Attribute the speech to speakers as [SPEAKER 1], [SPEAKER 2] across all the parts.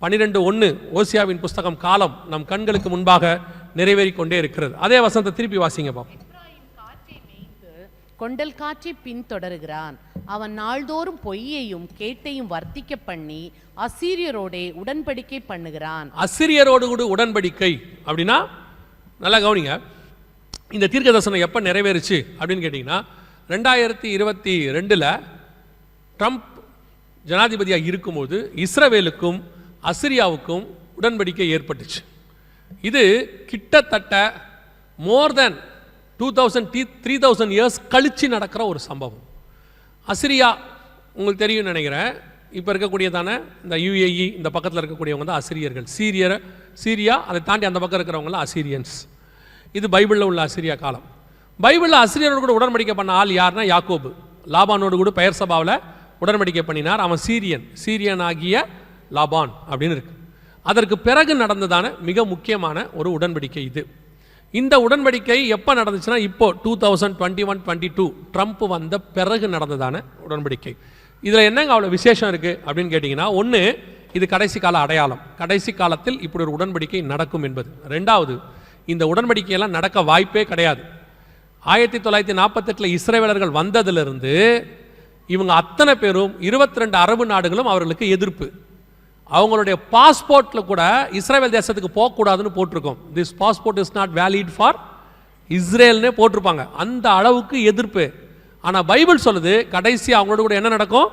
[SPEAKER 1] 12:1 ஓசியாவின் புஸ்தகம் காலம் நம் கண்களுக்கு முன்பாக நிறைவேறிக் கொண்டே இருக்கிறது. அதே வசனத்தை திருப்பி வாசிங்க பாப்போம்.
[SPEAKER 2] கொண்டல் காற்றை பின்தொடருகிறான். அவன் நாள்தோறும் பொய்யையும் கேட்டையும் வர்த்திக்க பண்ணி அசீரியரோட உடன்படிக்கை பண்ணுகிறான்.
[SPEAKER 1] அசீரியரோடு கூட உடன்படிக்கை அப்படின்னா நல்லா கவனிங்க. இந்த தீர்க்க தரிசனம் எப்போ நிறைவேறுச்சு அப்படின்னு கேட்டிங்கன்னா 2022 ட்ரம்ப் ஜனாதிபதியாக இருக்கும்போது இஸ்ரவேலுக்கும் அசிரியாவுக்கும் உடன்படிக்கை ஏற்பட்டுச்சு. இது கிட்டத்தட்ட மோர் தென் 2000-3000 இயர்ஸ் கழிச்சு நடக்கிற ஒரு சம்பவம். அசிரியா உங்களுக்கு தெரியும் நினைக்கிறேன். இப்போ இருக்கக்கூடியதான இந்த UAE இந்த பக்கத்தில் இருக்கக்கூடியவங்க தான் அசிரியர்கள். சீரியா அதை தாண்டி அந்த பக்கம் இருக்கிறவங்களாம் அசிரியன்ஸ். இது பைபிளில் உள்ள அசிரியா காலம். பைபிளில் அசிரியரோடு கூட உடன்படிக்கை பண்ண ஆள் யாருன்னா யாக்கோபு. லாபானோடு கூட பெயர் சபாவில் உடன்படிக்கை பண்ணினார். அவன் சீரியன் ஆகிய லாபான் அப்படின்னு இருக்கு. அதற்கு பிறகு நடந்ததான மிக முக்கியமான ஒரு உடன்படிக்கை இது. இந்த உடன்படிக்கை எப்போ நடந்துச்சுன்னா இப்போ 2021-22 ட்ரம்ப் வந்த பிறகு நடந்ததான உடன்படிக்கை. இதில் என்னங்க அவ்வளோ விசேஷம் இருக்குது அப்படின்னு கேட்டிங்கன்னா, ஒன்று, இது கடைசி கால அடையாளம். கடைசி காலத்தில் இப்படி ஒரு உடன்படிக்கை நடக்கும் என்பது. ரெண்டாவது, இந்த உடன்படிக்கையெல்லாம் நடக்க வாய்ப்பே கிடையாது. 1948 இஸ்ரவேலர்கள் வந்ததிலிருந்து இவங்க அத்தனை பேரும் 22 அரபு நாடுகளும் அவர்களுக்கு எதிர்ப்பு. அவங்களுடைய பாஸ்போர்ட்டில் கூட இஸ்ரேல் தேசத்துக்கு போகக்கூடாதுன்னு போட்டிருக்கோம். This passport is not valid for இஸ்ரேல்னே போட்டிருப்பாங்க. அந்த அளவுக்கு எதிர்ப்பு. ஆனால் பைபிள் சொல்லுது கடைசி அவங்களோட கூட என்ன நடக்கும்,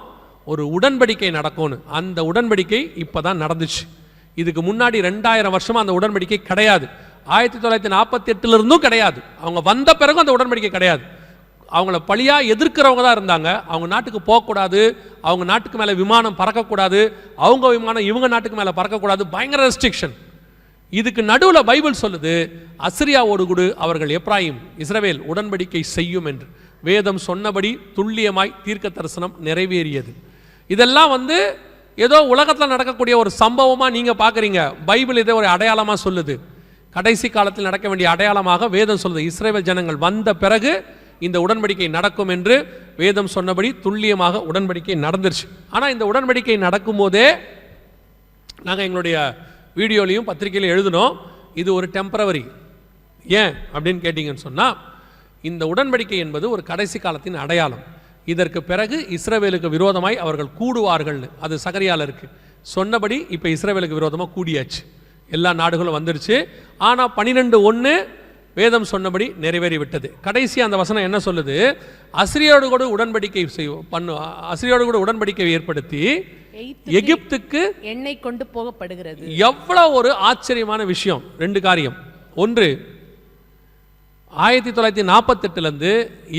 [SPEAKER 1] ஒரு உடன்படிக்கை நடக்கும்னு. அந்த உடன்படிக்கை இப்போ தான் நடந்துச்சு. இதுக்கு முன்னாடி 2000 வருஷமாக அந்த உடன்படிக்கை கிடையாது. 1948 கிடையாது. அவங்க வந்த பிறகும் அந்த உடன்படிக்கை கிடையாது. அவங்கள பழியாக எதிர்க்கிறவங்க தான் இருந்தாங்க. அவங்க நாட்டுக்கு போகக்கூடாது, அவங்க நாட்டுக்கு மேலே விமானம் பறக்கக்கூடாது, அவங்க விமானம் இவங்க நாட்டுக்கு மேலே பறக்கக்கூடாது, பயங்கர ரெஸ்ட்ரிக்ஷன். இதுக்கு நடுவில் பைபிள் சொல்லுது அசிரியாவோடு கூட அவர்கள் எப்ராயிம் இஸ்ரவேல் உடன்படிக்கை செய்யும் என்று. வேதம் சொன்னபடி துல்லியமாய் தீர்க்க தரிசனம் நிறைவேறியது. இதெல்லாம் ஏதோ உலகத்தில் நடக்கக்கூடிய ஒரு சம்பவமாக நீங்கள் பார்க்குறீங்க. பைபிள் இதை ஒரு அடையாளமாக சொல்லுது. கடைசி காலத்தில் நடக்க வேண்டிய அடையாளமாக வேதம் சொல்லுது. இஸ்ரவேல் ஜனங்கள் வந்த பிறகு இந்த உடன்படிக்கை நடக்கும் என்று வேதம் சொன்னபடி துல்லியமாக உடன்படிக்கை நடந்துருச்சு. ஆனால் இந்த உடன்படிக்கை நடக்கும் போதே நாங்கள் எங்களுடைய வீடியோலையும் பத்திரிகையிலையும் எழுதினோம், இது ஒரு டெம்பரவரி. ஏன் அப்படின்னு கேட்டிங்கன்னு சொன்னால், இந்த உடன்படிக்கை என்பது ஒரு கடைசி காலத்தின் அடையாளம். இதற்கு பிறகு இஸ்ரவேலுக்கு விரோதமாய் அவர்கள் கூடுவார்கள்னு அது சகரியால இருக்கு. சொன்னபடி இப்போ இஸ்ரவேலுக்கு விரோதமாக கூடியாச்சு. எல்லா நாடுகளும் வந்துருச்சு. ஆனால் 12:1 வேதம் சொன்னபடி நிறைவேறி விட்டது. கடைசி அந்த வசனம் என்ன சொல்லுது, அசிரியோடு கூட உடன்படிக்கை அசிரியோடு கூட உடன்படிக்கை ஏற்படுத்தி எகிப்துக்கு
[SPEAKER 2] எண்ணெய் கொண்டு போகப்படுகிறது.
[SPEAKER 1] எவ்வளவு ஒரு ஆச்சரியமான விஷயம். 2 காரியம். ஒன்று, 1948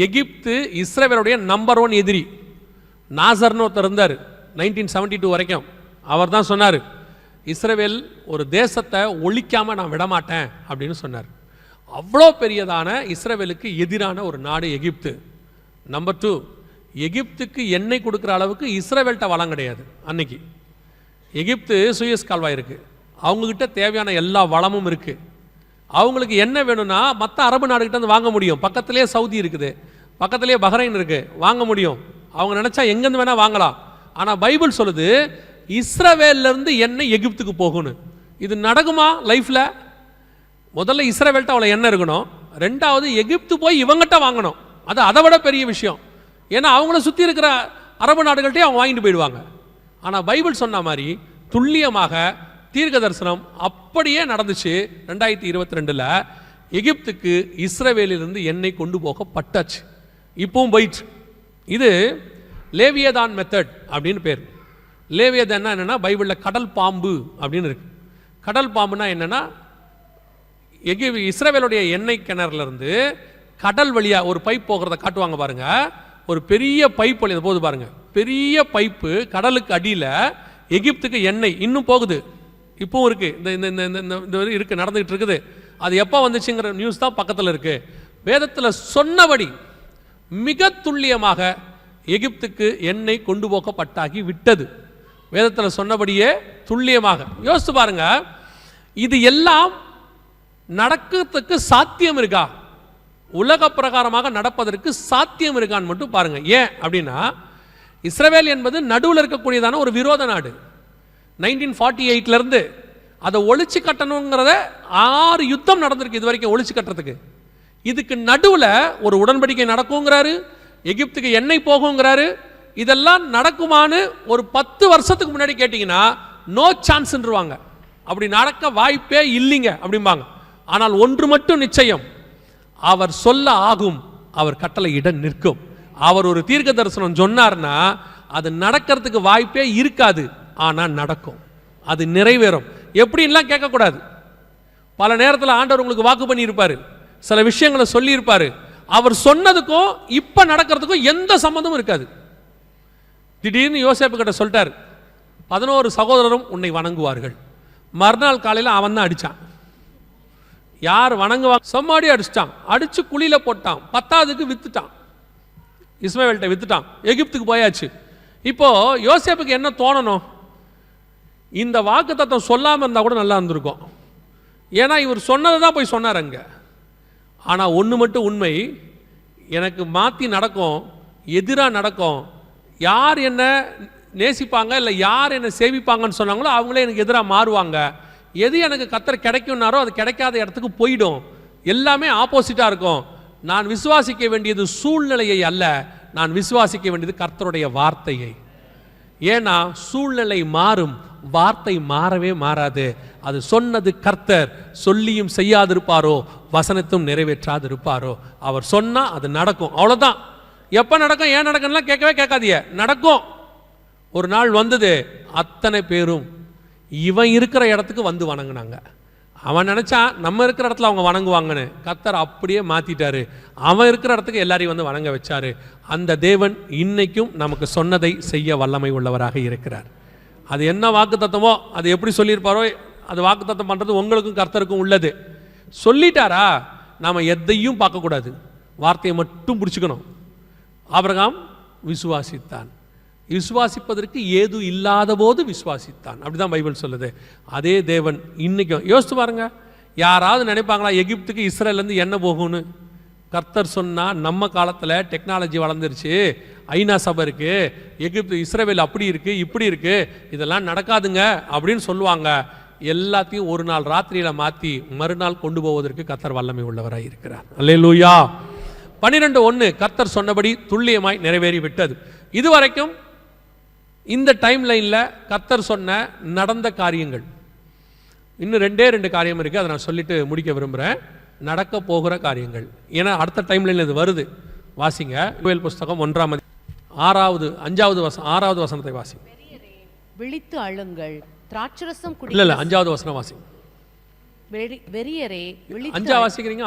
[SPEAKER 1] எகிப்து இஸ்ரவேலுடைய நம்பர் 1 எதிரி. நாசர்னு ஒருத்தர் இருந்தார் 1972 வரைக்கும். அவர் தான் சொன்னார், இஸ்ரவேல் ஒரு தேசத்தை ஒழிக்காமல் நான் விடமாட்டேன் அப்படின்னு சொன்னார். அவ்வளோ பெரியதான இஸ்ரவேலுக்கு எதிரான ஒரு நாடு எகிப்து. நம்பர் 2, எகிப்துக்கு எண்ணெய் கொடுக்குற அளவுக்கு இஸ்ரவேல்கிட்ட வளம் கிடையாது. அன்னைக்கு எகிப்து சூயஸ் கால்வாய் இருக்குது, அவங்கக்கிட்ட தேவையான எல்லா வளமும் இருக்குது. அவங்களுக்கு என்ன வேணும்னா மற்ற அரபு நாடுகிட்ட வந்து வாங்க முடியும். பக்கத்துலேயே சவுதி இருக்குது, பக்கத்துலேயே பஹ்ரைன் இருக்குது, வாங்க முடியும். அவங்க நினச்சா எங்கேருந்து வேணால் வாங்கலாம். ஆனால் பைபிள் சொல்லுது இஸ்ரவேல்லேருந்து எண்ணெய் எகிப்துக்கு போகணும். இது நடக்குமா லைஃப்பில்? முதல்ல இஸ்ரவேல்கிட்ட அவ்வளோ எண்ணெய் இருக்கணும். ரெண்டாவது எகிப்து போய் இவங்ககிட்ட வாங்கணும். அது அதை விட பெரிய விஷயம். ஏன்னா அவங்கள சுற்றி இருக்கிற அரபு நாடுகள்கிட்டே அவங்க வாங்கிட்டு போயிடுவாங்க. ஆனால் பைபிள் சொன்ன மாதிரி துல்லியமாக தீர்க்க தரிசனம் அப்படியே நடந்துச்சு. 2022 எகிப்துக்கு இஸ்ரவேலிலிருந்து எண்ணெய் கொண்டு போகப்பட்டாச்சு. இப்பவும் போயிட்டு. இது லேவியதான் மெத்தட் அப்படின்னு பேர். லேவியதான் என்னன்னா பைபிளில் கடல் பாம்பு அப்படின்னு இருக்கு. கடல் பாம்புனா என்னன்னா, இஸ்ரவேலுடைய எண்ணெய் கிணறுலேருந்து கடல் வழியாக ஒரு பைப் போகிறத காட்டுவாங்க பாருங்க. ஒரு பெரிய பைப் வழி போகுது பாருங்க, பெரிய பைப்பு கடலுக்கு அடியில் எகிப்துக்கு எண்ணெய் இன்னும் போகுது. இப்பவும் இருக்கு, இந்த இருக்கு, நடந்துகிட்டு இருக்குது. அது எப்போ வந்துச்சுங்கிற நியூஸ் தான் பக்கத்தில் இருக்கு. வேதத்தில் சொன்னபடி மிக துல்லியமாக எகிப்துக்கு எண்ணெய் கொண்டு போகப்பட்டாகி விட்டது. வேதத்தில் சொன்னபடியே துல்லியமாக. யோசித்து பாருங்க, இது எல்லாம் நடக்கிறதுக்கு சாத்தியம் இருக்கா? உலக பிரகாரமாக நடப்பதற்கு சாத்தியம் இருக்கான்னு மட்டும் பாருங்க. ஏன் அப்படின்னா, இஸ்ரவேல் என்பது நடுவில் இருக்கக்கூடியதான ஒரு விரோத நாடு. 1948 அதை ஒழிச்சு கட்டணுங்கிறத 6 யுத்தம் நடந்திருக்கு இது வரைக்கும் ஒழிச்சு கட்டுறதுக்கு. இதுக்கு நடுவில் ஒரு உடன்படிக்கை நடக்குங்கிறாரு, எகிப்துக்கு எண்ணெய் போகுங்கிறாரு. இதெல்லாம் நடக்குமான்னு ஒரு 10 வருஷத்துக்கு முன்னாடி கேட்டிங்கன்னா நோ சான்ஸ்ன்றுவாங்க. அப்படி நடக்க வாய்ப்பே இல்லைங்க அப்படிம்பாங்க. ஆனால் ஒன்று மட்டும் நிச்சயம், அவர் சொல்ல ஆகும், அவர் கட்டளை இட நிற்கும். அவர் ஒரு தீர்க்க தரிசனம் சொன்னார்னா அது நடக்கிறதுக்கு வாய்ப்பே இருக்காது, ஆனால் நடக்கும், அது நிறைவேறும். எப்படின்லாம் கேட்கக்கூடாது. பல நேரத்தில் ஆண்டவர் உங்களுக்கு வாக்கு பண்ணியிருப்பார், சில விஷயங்களை சொல்லியிருப்பார். அவர் சொன்னதுக்கும் இப்போ நடக்கிறதுக்கும் எந்த சம்மந்தமும் இருக்காது. திடீர்னு யோசேப்பு கிட்ட சொல்லிட்டார், 11 சகோதரரும் உன்னை வணங்குவார்கள். மறுநாள் காலையில் அவன் தான் அடித்தான். யார் வணங்குவாங்க? செம்மாடி அடிச்சிட்டான், அடித்து குழியில் போட்டான், 10ஆவதுக்கு வித்துட்டான், இஸ்மாவேல்கிட்ட வித்துட்டான், எகிப்துக்கு போயாச்சு. இப்போ யோசேப்புக்கு என்ன தோணணும்? இந்த வாக்கு தத்துவம் சொல்லாமல் இருந்தால் கூட நல்லா இருந்திருக்கும். ஏன்னா இவர் சொன்னதை தான் போய் சொன்னார் அங்கே. ஆனால் ஒன்று மட்டும் உண்மை, எனக்கு மாற்றி நடக்கும், எதிராக நடக்கும். யார் என்ன நேசிப்பாங்க இல்லை யார் என்ன சேவிப்பாங்கன்னு சொன்னாங்களோ அவங்களே எனக்கு எதிராக மாறுவாங்க. எது எனக்கு கர்த்தர் கிடைக்கும்னாரோ அது கிடைக்காத இடத்துக்கு போயிடும். எல்லாமே ஆப்போசிட்டாக இருக்கும். நான் விசுவாசிக்க வேண்டியது சூழ்நிலையை அல்ல, நான் விசுவாசிக்க வேண்டியது கர்த்தருடைய வார்த்தையை. ஏன்னா சூழ்நிலை மாறும், வார்த்தை மாறவே மாறாது. அது சொன்னது கர்த்தர், சொல்லியும் செய்யாதிருப்பாரோ வசனத்தும் நிறைவேற்றாதிருப்பாரோ. அவர் சொன்னா அது நடக்கும், அவ்வளோதான். எப்போ நடக்கும், ஏன் நடக்கும்லாம் கேட்கவே கேட்காதீங்க, நடக்கும். ஒரு நாள் வந்தது, அத்தனை பேரும் இவன் இருக்கிற இடத்துக்கு வந்து வணங்கினாங்க. அவன் நினைச்சான் நம்ம இருக்கிற இடத்துல அவங்க வணங்குவாங்கன்னு, கர்த்தர் அப்படியே மாத்திட்டாரு. அவன் இருக்கிற இடத்துக்கு எல்லாரையும் வந்து வணங்க வச்சாரு. அந்த தேவன் இன்னைக்கும் நமக்கு சொன்னதை செய்ய வல்லமை உள்ளவராக இருக்கிறார். அது என்ன வாக்கு தத்தமோ, அது எப்படி சொல்லியிருப்பாரோ, அது வாக்கு தத்தம் பண்ணுறது உங்களுக்கும் கர்த்தருக்கும் உள்ளது. சொல்லிட்டாரா, நாம் எதையும் பார்க்கக்கூடாது, வார்த்தையை மட்டும் பிடிச்சிக்கணும். ஆபிரகாம் விசுவாசித்தான், விசுவாசிப்பதற்கு ஏது இல்லாத போது விசுவாசித்தான், அப்படிதான் பைபிள் சொல்லுது. அதே தேவன் இன்னைக்கும். யோசித்து பாருங்க, யாராவது நினைப்பாங்களா எகிப்துக்கு இஸ்ரேலேருந்து என்ன போகும்னு? கர்த்தர் சொன்னால் நம்ம காலத்தில் டெக்னாலஜி வளர்ந்துருச்சு, ஐநா சபை இருக்குது, எகிப்து இஸ்ரேல் அப்படி இருக்குது இப்படி இருக்குது, இதெல்லாம் நடக்காதுங்க அப்படின்னு சொல்லுவாங்க. எல்லாத்தையும் ஒரு நாள் ராத்திரியில் மாற்றி மறுநாள் கொண்டு போவதற்கு கர்த்தர் வல்லமை உள்ளவராக இருக்கிறார். அல்லேலூயா. 12:1 கர்த்தர் சொன்னபடி துல்லியமாய் நிறைவேறி விட்டது. இதுவரைக்கும் இந்த டைம் லைனில் கர்த்தர் சொன்ன நடந்த காரியங்கள். இன்னும் 2 காரியம் இருக்குது, அதை நான் சொல்லிட்டு முடிக்க விரும்புகிறேன். நடக்க போகிற காரியங்கள், ஏன்னா அடுத்த டைம் லைனில் இது வருது. வாசிங்க, யோவேல் புஸ்தகம் 6வது வசனத்தை வாசிங்க.
[SPEAKER 2] விழித்து அழுங்கள், திராட்சரசம் குடி.
[SPEAKER 1] இல்ல 5வது வசனம் வாசிங்க.
[SPEAKER 2] வெறியரே விழித்து.
[SPEAKER 1] 5 வாசிக்கிறீங்க?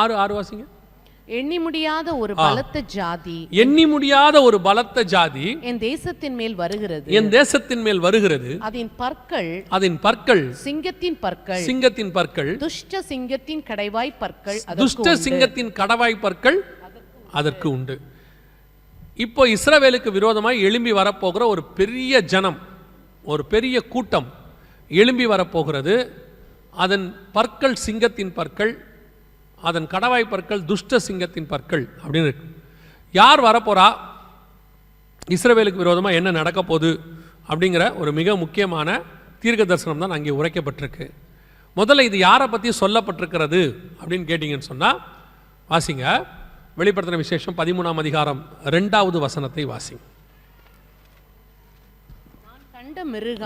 [SPEAKER 1] 6 வாசிங்க.
[SPEAKER 2] எண்ணி முடியாத ஒரு பலத்த ஜாதி,
[SPEAKER 1] எண்ணி முடியாத ஒரு பலத்த ஜாதி
[SPEAKER 2] என் தேசத்தின் மேல் வருகிறது,
[SPEAKER 1] என் தேசத்தின் மேல் வருகிறது.
[SPEAKER 2] அதன் பற்கள்
[SPEAKER 1] சிங்கத்தின் பற்கள்,
[SPEAKER 2] துஷ்ட சிங்கத்தின் கடைவாய் பற்கள்,
[SPEAKER 1] துஷ்ட சிங்கத்தின் கடவாய் பற்கள் அதற்கு உண்டு. இப்போ இஸ்ரவேலுக்கு விரோதமாய் எழும்பி வரப்போகிற ஒரு பெரிய ஜனம், ஒரு பெரிய கூட்டம் எழும்பி வரப்போகிறது. அதன் பற்கள் சிங்கத்தின் பற்கள், அதன் கடவாய் பற்கள் துஷ்ட சிங்கத்தின் பற்கள் அப்படின்னு இருக்கு. யார் வரப்போறா, இஸ்ரவேலுக்கு விரோதமாக என்ன நடக்க போகுது அப்படிங்கிற ஒரு மிக முக்கியமான தீர்க்க தரிசனம் தான் அங்கே உரைக்கப்பட்டிருக்கு. முதல்ல இது யாரை பற்றி சொல்லப்பட்டிருக்கிறது அப்படின்னு கேட்டிங்கன்னு சொன்னால் வாசிங்க, வெளிப்படுத்தின விசேஷம் 13ஆம் அதிகாரம் 2வது வசனத்தை வாசிங்க.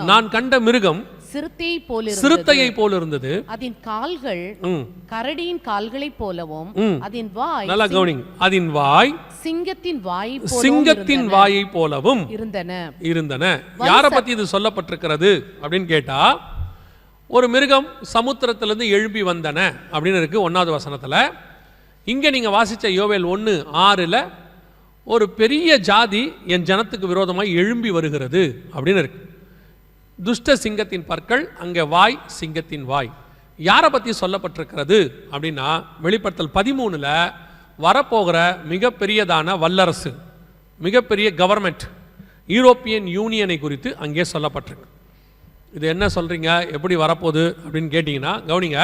[SPEAKER 1] நான் கண்ட மிருகம் சிறுத்தையை போல இருந்தது, அதன் கால்கள் கரடியின் கால்களை போலவும், அதன் வாய், நல்லா கவனிங்க, அதன் வாய் சிங்கத்தின் வாயை போலவும் இருந்தன. யாரை பத்தி இது சொல்லப்பட்டிருக்கிறது அப்படின்னு கேட்டா, ஒரு மிருகம் சமுத்திரத்திலிருந்து எழும்பி வந்தன அப்படின்னு இருக்கு 1வது வசனத்துல. இங்க நீங்க வாசிச்ச யோவேல் 1:6 ஒரு பெரிய ஜாதி என் ஜனத்துக்கு விரோதமாய் எழும்பி வருகிறது அப்படின்னு இருக்கு. துஷ்ட சிங்கத்தின் பற்கள், அங்கே வாய் சிங்கத்தின் வாய். யாரை பற்றி சொல்லப்பட்டிருக்கிறது அப்படின்னா, வெளிப்படுத்தல் 13 வரப்போகிற மிகப்பெரியதான வல்லரசு, மிகப்பெரிய கவர்மெண்ட், யூரோப்பியன் யூனியனை குறித்து அங்கே சொல்லப்பட்டிருக்கு. இது என்ன சொல்கிறீங்க, எப்படி வரப்போகுது அப்படின்னு கேட்டிங்கன்னா கவனிங்க.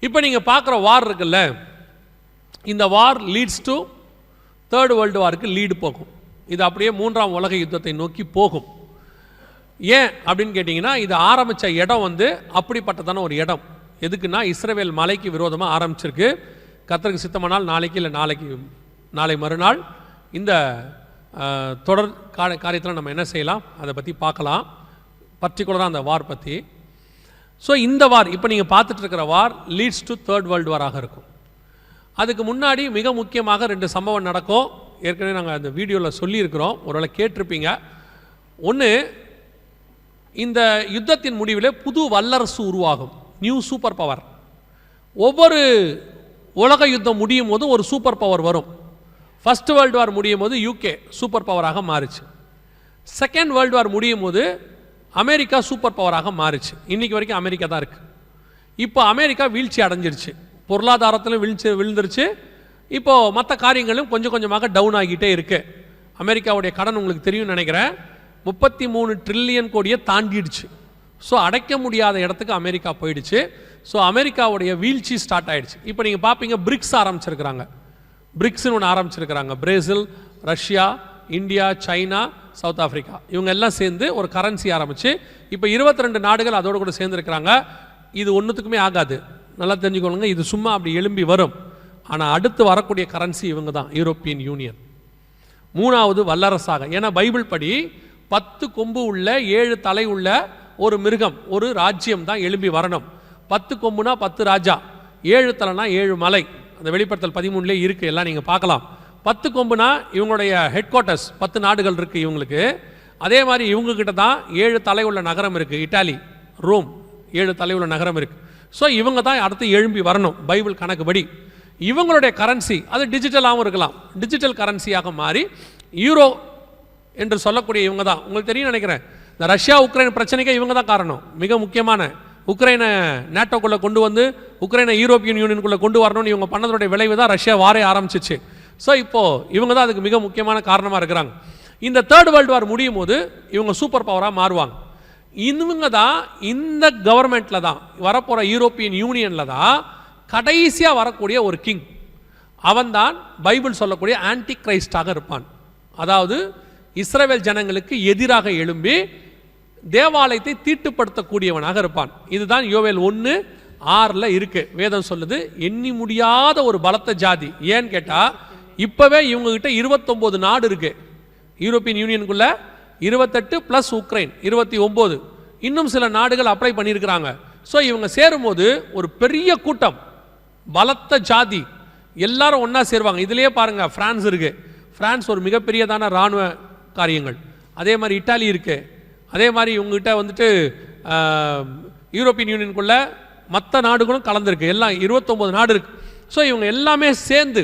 [SPEAKER 1] இப்போ நீங்கள் பார்க்குற வார் இருக்குல்ல, இந்த war leads to 3rd world வாருக்கு லீடு போகும். இது அப்படியே 3ஆம் உலக யுத்தத்தை நோக்கி போகும். ஏன் அப்படின்னு கேட்டிங்கன்னா இது ஆரம்பித்த இடம் வந்து அப்படிப்பட்டதான ஒரு இடம். எதுக்குன்னா இஸ்ரவேல் மலைக்கு விரோதமாக ஆரம்பிச்சிருக்கு. கர்த்தருக்கு சித்தமானால் நாளைக்கு இல்லை நாளை மறுநாள் இந்த தொடர் காரியத்தில் நம்ம என்ன செய்யலாம் அதை பற்றி பார்க்கலாம், பர்டிகுலராக அந்த வார் பற்றி. ஸோ இந்த வார் இப்போ நீங்கள் பார்த்துட்டு இருக்கிற வார் லீட்ஸ் டு தேர்ட் வேர்ல்டு வாராக இருக்கும். அதுக்கு முன்னாடி மிக முக்கியமாக 2 சம்பவம் நடக்கும். ஏற்கனவே நாங்கள் அந்த வீடியோவில் சொல்லியிருக்கிறோம், ஒருவேளை கேட்டிருப்பீங்க. ஒன்று, இந்த யுத்தத்தின் முடிவில் புது வல்லரசு உருவாகும், நியூ சூப்பர் பவர். ஒவ்வொரு உலக யுத்தம் முடியும் போது ஒரு சூப்பர் பவர் வரும். ஃபர்ஸ்ட் வேர்ல்டு வார் முடியும் போது யூகே சூப்பர் பவராக மாறிச்சு. செகண்ட் வேர்ல்டு வார் முடியும் போது அமெரிக்கா சூப்பர் பவராக மாறிச்சு. இன்றைக்கி வரைக்கும் அமெரிக்கா தான் இருக்குது. இப்போ அமெரிக்கா வீழ்ச்சி அடைஞ்சிருச்சு, பொருளாதாரத்திலும் விழுந்துருச்சு. இப்போது மற்ற காரியங்களும் கொஞ்சம் கொஞ்சமாக டவுன் ஆகிட்டே இருக்குது. அமெரிக்காவுடைய கடன் உங்களுக்கு தெரியும்னு நினைக்கிறேன், 33 ட்ரில்லியன் கோடியை தாண்டிடுச்சு. ஸோ அடைக்க முடியாத இடத்துக்கு அமெரிக்கா போயிடுச்சு. ஸோ அமெரிக்காவுடைய வீழ்ச்சி ஸ்டார்ட் ஆகிடுச்சு. இப்போ நீங்கள் பார்ப்பீங்க பிரிக்ஸ் ஆரம்பிச்சிருக்கிறாங்க. பிரிக்ஸ்னு ஒன்று ஆரம்பிச்சிருக்கிறாங்க. Brazil, Russia, India, China, South Africa இவங்க எல்லாம் சேர்ந்து ஒரு கரன்சி ஆரம்பித்து இப்போ 22 நாடுகள் அதோடு கூட சேர்ந்துருக்கிறாங்க. இது ஒன்றுத்துக்குமே ஆகாது, நல்லா தெரிஞ்சுக்கொள்ளுங்க. இது சும்மா அப்படி எழும்பி வரும். ஆனால் அடுத்து வரக்கூடிய கரன்சி இவங்க தான், யூரோப்பியன் யூனியன், 3வது வல்லரசாக. ஏன்னா பைபிள் படி 10 கொம்பு உள்ள 7 தலை உள்ள ஒரு மிருகம், ஒரு ராஜ்யம் தான் எழும்பி வரணும். 10 கொம்புனா 10 ராஜா, 7 தலைனா 7 மலை. அந்த வெளிப்படுத்தல் 13 இருக்குது, எல்லாம் நீங்கள் பார்க்கலாம். 10 கொம்புனா இவங்களுடைய ஹெட் குவார்ட்டர்ஸ், 10 நாடுகள் இருக்குது இவங்களுக்கு. அதே மாதிரி இவங்கக்கிட்ட தான் 7 தலை உள்ள நகரம் இருக்குது, இட்டாலி, ரோம், 7 தலை உள்ள நகரம் இருக்குது. ஸோ இவங்க தான் அடுத்து எழும்பி வரணும் பைபிள் கணக்குப்படி. இவங்களுடைய கரன்சி அது டிஜிட்டலாகவும் இருக்கலாம், டிஜிட்டல் கரன்சியாக மாறி யூரோ என்று சொல்லக்கூடிய இவங்க தான். உங்களுக்கு தெரியும் நினைக்கிறேன், இந்த ரஷ்யா உக்ரைன் பிரச்சனைக்கு இவங்க தான் காரணம். மிக முக்கியமான உக்ரைனை நேட்டோக்குள்ளே கொண்டு வந்து உக்ரைனை யூரோப்பியன் யூனியனுக்குள்ளே கொண்டு வரணும்னு இவங்க பண்ணதோடைய விளைவு தான் ரஷ்யா வாரே ஆரம்பிச்சிச்சு. ஸோ இப்போது இவங்க தான் அதுக்கு மிக முக்கியமான காரணமாக இருக்கிறாங்க. இந்த தேர்ட் வேர்ல்டு வார் முடியும் போது இவங்க சூப்பர் பவராக மாறுவாங்க. இவங்க தான் இந்த கவர்மெண்ட்டில் தான் வரப்போகிற யூரோப்பியன் யூனியனில் தான் கடைசியாக வரக்கூடிய ஒரு கிங். அவன்தான் பைபிள் சொல்லக்கூடிய ஆன்டி கிரைஸ்டாக இருப்பான். அதாவது இஸ்ரவேல் ஜனங்களுக்கு எதிராக எழும்பி தேவாலயத்தை தீட்டுப்படுத்தக்கூடியவனாக இருப்பான். இதுதான் யோவேல் 1:6 இருக்கு. வேதம் சொல்லுது, எண்ணி முடியாத ஒரு பலத்த ஜாதி. ஏன்னு கேட்டால் இப்போவே இவங்ககிட்ட 29 நாடு இருக்கு. யூரோப்பியன் யூனியனுக்குள்ள 28 + உக்ரைன் 29, இன்னும் சில நாடுகள் அப்ளை பண்ணியிருக்கிறாங்க. ஸோ இவங்க சேரும்போது ஒரு பெரிய கூட்டம், பலத்த ஜாதி, எல்லாரும் ஒன்றா சேருவாங்க. இதுலேயே பாருங்கள், பிரான்ஸ் இருக்கு. பிரான்ஸ் ஒரு மிகப்பெரியதான இராணுவ காரியங்கள். அதே மாதிரி இட்டாலி இருக்கு. அதே மாதிரி இவங்ககிட்ட வந்துட்டு யூரோப்பியன் யூனியனுக்குள்ள மற்ற நாடுகளும் கலந்துருக்கு. எல்லாம் 29 நாடு இருக்கு. ஸோ இவங்க எல்லாமே சேர்ந்து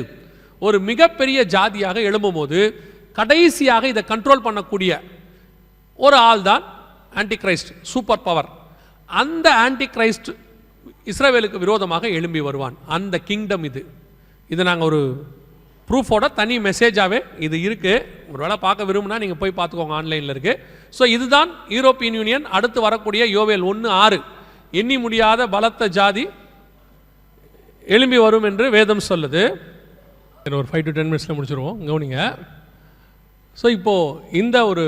[SPEAKER 1] ஒரு மிகப்பெரிய ஜாதியாக எழும்பும் போது கடைசியாக இதை கண்ட்ரோல் பண்ணக்கூடிய ஒரு ஆள் தான் ஆன்டி கிரைஸ்ட், சூப்பர் பவர். அந்த ஆன்டி கிரைஸ்ட் இஸ்ரவேலுக்கு விரோதமாக எழும்பி வருவான். அந்த கிங்டம் இது நாங்கள் ஒரு ப்ரூஃபோட தனி மெசேஜாகவே இது இருக்குது. ஒரு வேளை பார்க்க விரும்புனா நீங்கள் போய் பார்த்துக்கோங்க, ஆன்லைனில் இருக்குது. ஸோ இதுதான் யூரோப்பியன் யூனியன். அடுத்து வரக்கூடிய யோவேல் 1:6, எண்ணி முடியாத பலத்த ஜாதி எழும்பி வரும் என்று வேதம் சொல்லுது. ஒரு 5 to 10 மினிட்ஸில் முடிச்சுருவோம், கவனிங்க. ஸோ இப்போது இந்த ஒரு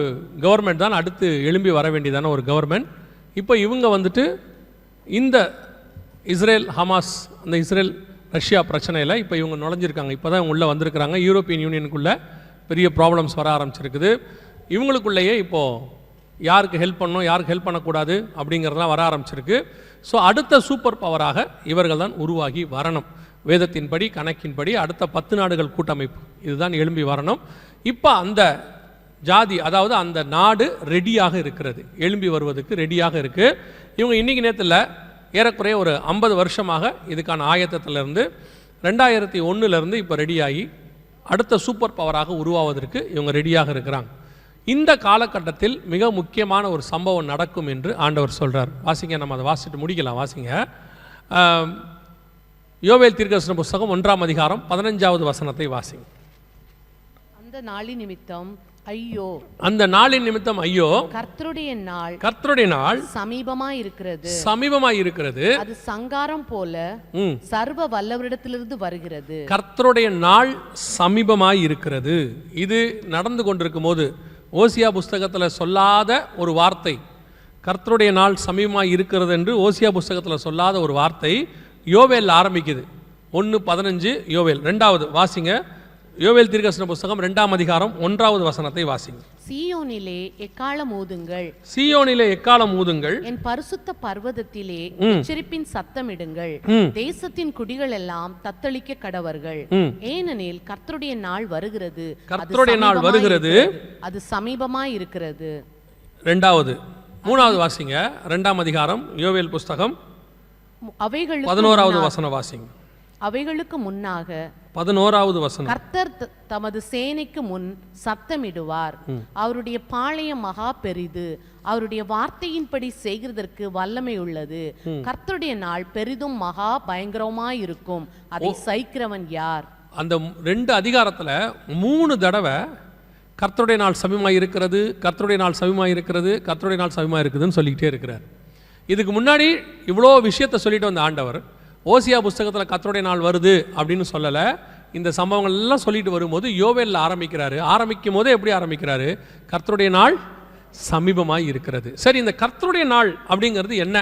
[SPEAKER 1] கவர்மெண்ட் தான் அடுத்து எழும்பி வர வேண்டியதான ஒரு கவர்மெண்ட். இப்போ இவங்க வந்துட்டு இந்த இஸ்ரேல் ஹமாஸ், அந்த இஸ்ரேல் ரஷ்யா பிரச்சனையில் இப்போ இவங்க நுழைஞ்சிருக்காங்க. இப்போ தான் உள்ளே வந்திருக்கிறாங்க. யூரோப்பியன் யூனியனுக்குள்ளே பெரிய ப்ராப்ளம்ஸ் வர ஆரம்பிச்சிருக்குது. இவங்களுக்குள்ளேயே இப்போது யாருக்கு ஹெல்ப் பண்ணணும், யாருக்கு ஹெல்ப் பண்ணக்கூடாது அப்படிங்கிறதெல்லாம் வர ஆரம்பிச்சிருக்கு. ஸோ அடுத்த சூப்பர் பவராக இவர்கள் தான் உருவாகி வரணும். வேதத்தின்படி, கணக்கின்படி அடுத்த 10 நாடுகள் கூட்டமைப்பு இதுதான் எழும்பி வரணும். இப்போ அந்த ஜாதி, அதாவது அந்த நாடு ரெடியாக இருக்கிறது, எழும்பி வருவதற்கு ரெடியாக இருக்குது. இவங்க இன்றைக்கி நேரத்தில் ஏறக்குறைய ஒரு 50 வருஷமாக இதுக்கான ஆயத்தத்திலிருந்து 2001 இப்போ ரெடியாகி அடுத்த சூப்பர் பவராக உருவாவதற்கு இவங்க ரெடியாக இருக்கிறாங்க. இந்த காலகட்டத்தில் மிக முக்கியமான ஒரு சம்பவம் நடக்கும் என்று ஆண்டவர் சொல்கிறார். வாசிங்க, நம்ம அதை வாசிட்டு முடிக்கலாம். வாசிங்க, யோவேல் தீர்க்கதரிசன புத்தகம் 1ஆம் அதிகாரம் 15வது வசனத்தை வாசிங்க.
[SPEAKER 2] அந்த நாளின் நிமித்தம் ஐயோ,
[SPEAKER 1] அந்த நாளின் நிமித்தம் ஐயோ,
[SPEAKER 2] கர்த்தருடைய நாள் சமீபமாய் இருக்கிறது. அது சங்காரம் போல சர்வ வல்லவரிடத்திலிருந்து வருகிறது.
[SPEAKER 1] கர்த்தருடைய நாள் சமீபமாய் இருக்கிறது. இது நடந்து கொண்டிருக்கும் போது ஓசியா புஸ்தகத்தில் சொல்லாத ஒரு வார்த்தை கர்த்தருடைய நாள் சமீபமாக இருக்கிறது என்று ஓசியா புஸ்தகத்தில் சொல்லாத ஒரு வார்த்தை யோவேல் ஆரம்பிக்குது. 1:15 யோவேல். 2வது வாசிங்க, யோவேல் தீர்க்கதரிசன புஸ்தகம் 2ஆம் அதிகாரம் 1வது வசனத்தை வாசிங்க.
[SPEAKER 2] சீயோனிலே எக்காளம் ஊதுங்கள்,
[SPEAKER 1] சீயோனிலே எக்காளம் ஊதுங்கள்,
[SPEAKER 2] என் பரிசுத்த பர்வதத்திலே எச்சரிப்பின் சத்தமிடுங்கள், தேசத்தின் குடிகள் எல்லாம் தத்தளிக்க கடவர்கள். ஏனெனில் கர்த்தருடைய நாள் வருகிறது,
[SPEAKER 1] கர்த்தருடைய நாள் வருகிறது,
[SPEAKER 2] அது சமீபமாய் இருக்கிறது.
[SPEAKER 1] 2வது. 3வது வாசிங்க, 2ஆம் அதிகாரம் யோவேல் புஸ்தகம்
[SPEAKER 2] அவைகளுக்கு
[SPEAKER 1] 11வது வசனம் வாசிங்க.
[SPEAKER 2] அவைகளுக்கு முன்னாக
[SPEAKER 1] 11வது வசனம்.
[SPEAKER 2] கர்த்தர் தமது சேனைக்கு முன் சத்தமிடுவார், அவருடைய பாளையம் மகா பெரிது, அவருடைய வார்த்தையின்படி செய்கிறதற்கு வல்லமை உள்ளது. கர்த்தருடைய நாள் பெரிதும் மகா பயங்கரமாய் இருக்கும், அதை சகிக்கிறவன் யார்?
[SPEAKER 1] அந்த 2 அதிகாரத்துல 3 தடவை கர்த்தருடைய நாள் சமீபமாக இருக்கிறது, கர்த்தருடைய நாள் சமீபமாக இருக்கிறது, கர்த்தருடைய நாள் சமீபமாக இருக்குதுன்னு சொல்லிக்கிட்டே இருக்கிறார். இதுக்கு முன்னாடி இவ்வளோ விஷயத்தை சொல்லிட்டு வந்த ஆண்டவர் ஓசியா புஸ்தகத்தில் கர்த்தருடைய நாள் வருது அப்படின்னு சொல்லலை. இந்த சம்பவங்கள் எல்லாம் சொல்லிட்டு வரும்போது யோவேலில் ஆரம்பிக்கிறாரு. ஆரம்பிக்கும் போதே எப்படி ஆரம்பிக்கிறாரு? கர்த்தருடைய நாள் சமீபமாக இருக்கிறது. சரி, இந்த கர்த்தருடைய நாள் அப்படிங்கிறது என்ன?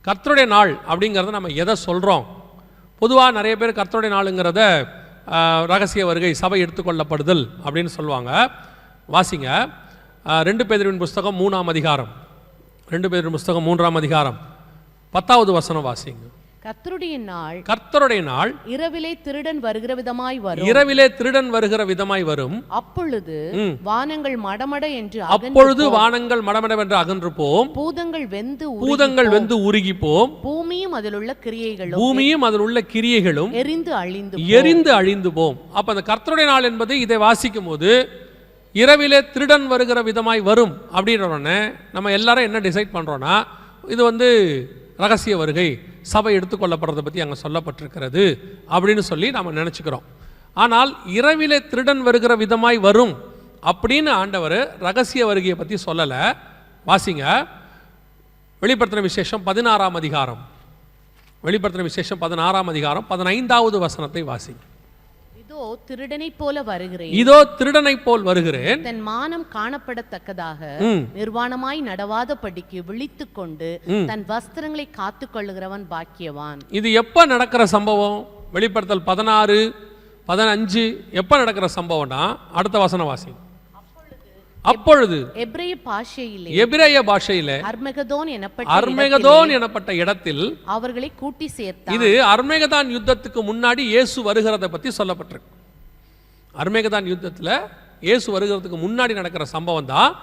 [SPEAKER 1] கர்த்தருடைய நாள் அப்படிங்கிறத நம்ம எதை சொல்கிறோம்? பொதுவாக நிறைய பேர் கர்த்தருடைய நாளுங்கிறத ரகசிய வருகை, சபை எடுத்துக்கொள்ளப்படுதல் அப்படின்னு சொல்லுவாங்க. வாசிங்க 2 பேதுருவின் புஸ்தகம் 3ஆம் அதிகாரம், 2 பேதுருவின் புஸ்தகம் 3ஆம் அதிகாரம் 10வது வசனம் வாசிங்க.
[SPEAKER 2] கர்த்தருடைய நாள் இரவிலே திருடன் வருகிற விதமாய் வரும்,
[SPEAKER 1] இரவிலே திருடன் வருகிற விதமாய் வரும்.
[SPEAKER 2] அப்பொழுது வானங்கள் மடமட என்று
[SPEAKER 1] அகன்று போம், பூதங்கள் வெந்து உருகி போம்,
[SPEAKER 2] பூமியும் அதில் உள்ள கிரியைகளும்
[SPEAKER 1] எரிந்து அழிந்து போம். அப்ப அந்த கர்த்தருடைய நாள் என்பது இதை வாசிக்கும் போது இரவிலே திருடன் வருகிற விதமாய் வரும் அப்படின்ற உடனே நம்ம எல்லாரும் என்ன டிசைட் பண்றோம்னா, இது ரகசிய வருகை, சபை எடுத்துக்கொள்ளப்படுறதை பற்றி அங்கே சொல்லப்பட்டிருக்கிறது அப்படின்னு சொல்லி நாம் நினச்சிக்கிறோம். ஆனால் இரவிலே திருடன் வருகிற விதமாய் வரும் அப்படின்னு ஆண்டவர் ரகசிய வருகையை பற்றி சொல்லலை. வாசிங்க வெளிப்படுத்தின விசேஷம் 16ஆம் அதிகாரம், வெளிப்படுத்தின விசேஷம் 16ஆம் அதிகாரம் 15வது வசனத்தை வாசிங்க.
[SPEAKER 2] இதோ திருடனைப் போல் வருகிறேன்,
[SPEAKER 1] தன்
[SPEAKER 2] மானம் காணப்படத்தக்கதாக நிர்வாணமாய் நடவாதபடிக்கு விழித்துக் கொண்டு தன் வஸ்திரங்களை காத்துக் கொள்ளுகிறவன் பாக்கியவான்.
[SPEAKER 1] இது எப்ப நடக்கிற சம்பவம்? வெளிப்படுத்தல் 16:15 எப்ப நடக்கிற சம்பவம்னா, அடுத்த வசனம் வாசிங்க. அப்பொழுது எபிரேய பாஷையிலே அர்மெகதோன் எனப்பட்ட இடத்தில்
[SPEAKER 2] அவர்களை கூட்டி சேர்த்தார்.
[SPEAKER 1] இது அர்மெகதான் யுத்தத்துக்கு முன்னாடி இயேசு வருகிறதை பத்தி சொல்லப்பட்டிருக்கு. அர்மெகதான் யுத்தத்தில் இயேசு வருகிறதுக்கு முன்னாடி நடக்கிற சம்பவம் தான்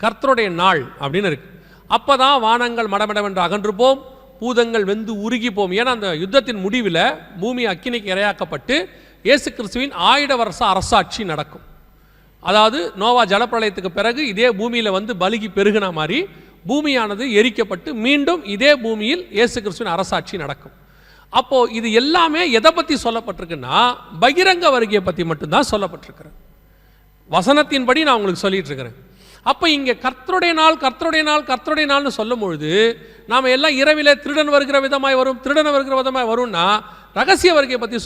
[SPEAKER 1] கர்த்தருடைய நாள் அப்படின்னு இருக்கு. அப்பதான் வானங்கள் மடமடவென்று அகன்று போம், பூதங்கள் வெந்து உருகி போம். ஏன்னா அந்த யுத்தத்தின் முடிவில் பூமி அக்கினிக்கு இரையாக்கப்பட்டு இயேசு கிறிஸ்துவின் 1000 வருஷ அரசாட்சி நடக்கும். அதாவது நோவா ஜலப்பிரளயத்துக்கு பிறகு இதே பூமியில் பலுகி பெருகின மாதிரி பூமியானது எரிக்கப்பட்டு மீண்டும் இதே பூமியில் இயேசு கிறிஸ்துவின் அரசாட்சி நடக்கும். அப்போ இது எல்லாமே எதை பற்றி சொல்லப்பட்டிருக்குன்னா, பகிரங்க வருகையை பற்றி மட்டும்தான் சொல்லப்பட்டிருக்கிறேன். வசனத்தின்படி நான் உங்களுக்கு சொல்லிட்டு இருக்கிறேன். அப்போ இங்கே கர்த்தருடைய நாள் கர்த்தருடைய நாள் கர்த்தருடைய நாள்னு சொல்லும் பொழுது நாம் எல்லாம் இரவிலே திருடன் வருகிற விதமாய் வரும், திருடன் வருகிற விதமாய் வரும்னா ரகசிய வருகையை பற்றி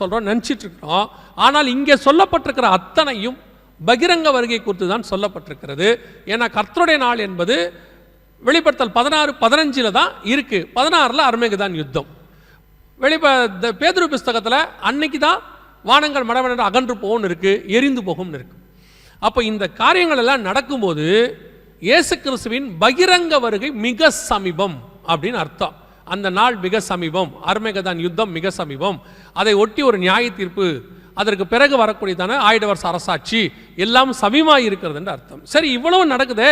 [SPEAKER 1] சொல்கிறோம் நினச்சிட்டு இருக்கிறோம். ஆனால் இங்கே சொல்லப்பட்டிருக்கிற அத்தனையும் பகிரங்க வருகை குறித்து தான் சொல்லப்பட்டிருக்கிறது. ஏன்னா கர்த்தருடைய நாள் என்பது வெளிப்படுத்தல் 16:15 தான் இருக்கு. 16 அர்மெகதான் யுத்தம். பேதுரு புஸ்தகத்தில் அன்னைக்கு தான் வானங்கள் மடமட அகன்று போகும்னு இருக்கு, எரிந்து போகும்னு இருக்கு. அப்போ இந்த காரியங்கள் எல்லாம் நடக்கும்போது இயேசு கிறிஸ்துவின் பகிரங்க வருகை மிக சமீபம் அப்படின்னு அர்த்தம். அந்த நாள் மிக சமீபம், அர்மெகதான் யுத்தம் மிக சமீபம். அதை ஒட்டி ஒரு நியாய தீர்ப்பு, அதற்கு பிறகு வரக்கூடியதான 1000 வருஷ அரசாட்சி எல்லாம் சமீபமாக இருக்கிறது என்று அர்த்தம். சரி, இவ்வளவு நடக்குது,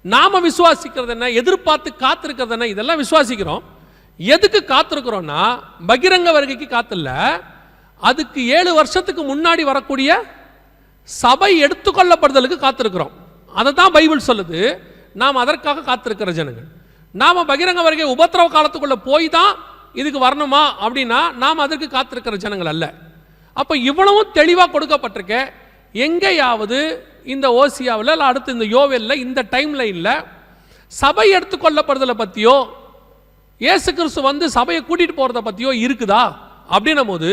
[SPEAKER 1] நாம விசுவாசிக்கிறது என்ன, எதிர்பார்த்து காத்திருக்கிறது என்ன? இதெல்லாம் விசுவாசிக்கிறோம். எதுக்கு காத்திருக்கிறோம்னா, பகிரங்க வருகைக்கு காத்தில்ல, அதுக்கு 7 வருஷத்துக்கு முன்னாடி வரக்கூடிய சபை எடுத்துக்கொள்ளப்படுதலுக்கு காத்திருக்கிறோம். அதை தான் பைபிள் சொல்லுது. நாம் அதற்காக காத்திருக்கிற ஜனங்கள். நாம பகிரங்க வருகை உபத்திரவ காலத்துக்குள்ள போய் தான் இதுக்கு வரணுமா அப்படின்னா நாம் அதற்கு காத்திருக்கிற ஜனங்கள் அல்ல. அப்போ இவ்வளவும் தெளிவாக கொடுக்கப்பட்டிருக்க, எங்கேயாவது இந்த ஓசியாவில் அடுத்து இந்த யோவேல்ல இந்த டைம் லைன்ல சபை எடுத்துக்கொள்ளப்படுதலை பற்றியோ இயேசு கிறிஸ்து சபையை கூட்டிட்டு போறதை பற்றியோ இருக்குதா அப்படின்னும் போது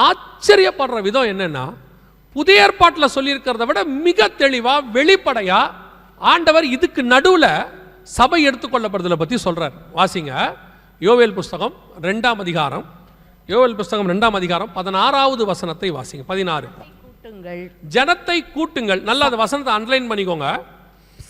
[SPEAKER 1] ஆச்சரியப்படுற விதம் என்னன்னா, புதிய ஏற்பாட்டில் சொல்லியிருக்கிறத விட மிக தெளிவாக வெளிப்படையா ஆண்டவர் இதுக்கு நடுவுல சபை எடுத்துக்கொள்ளப்படுதலை பத்தி சொல்றார். வாசிங்க யோவேல் புஸ்தகம் 2ஆம் அதிகாரம், யோவேல் புஸ்தகம் 2ஆம் அதிகாரம் 16வது வசனத்தை வாசிங்க. 16.
[SPEAKER 2] கூட்டுங்கள்,
[SPEAKER 1] ஜனத்தை கூட்டுங்கள். நல்லா அந்த வசனத்தை அண்டர்லைன் பண்ணிக்கோங்க,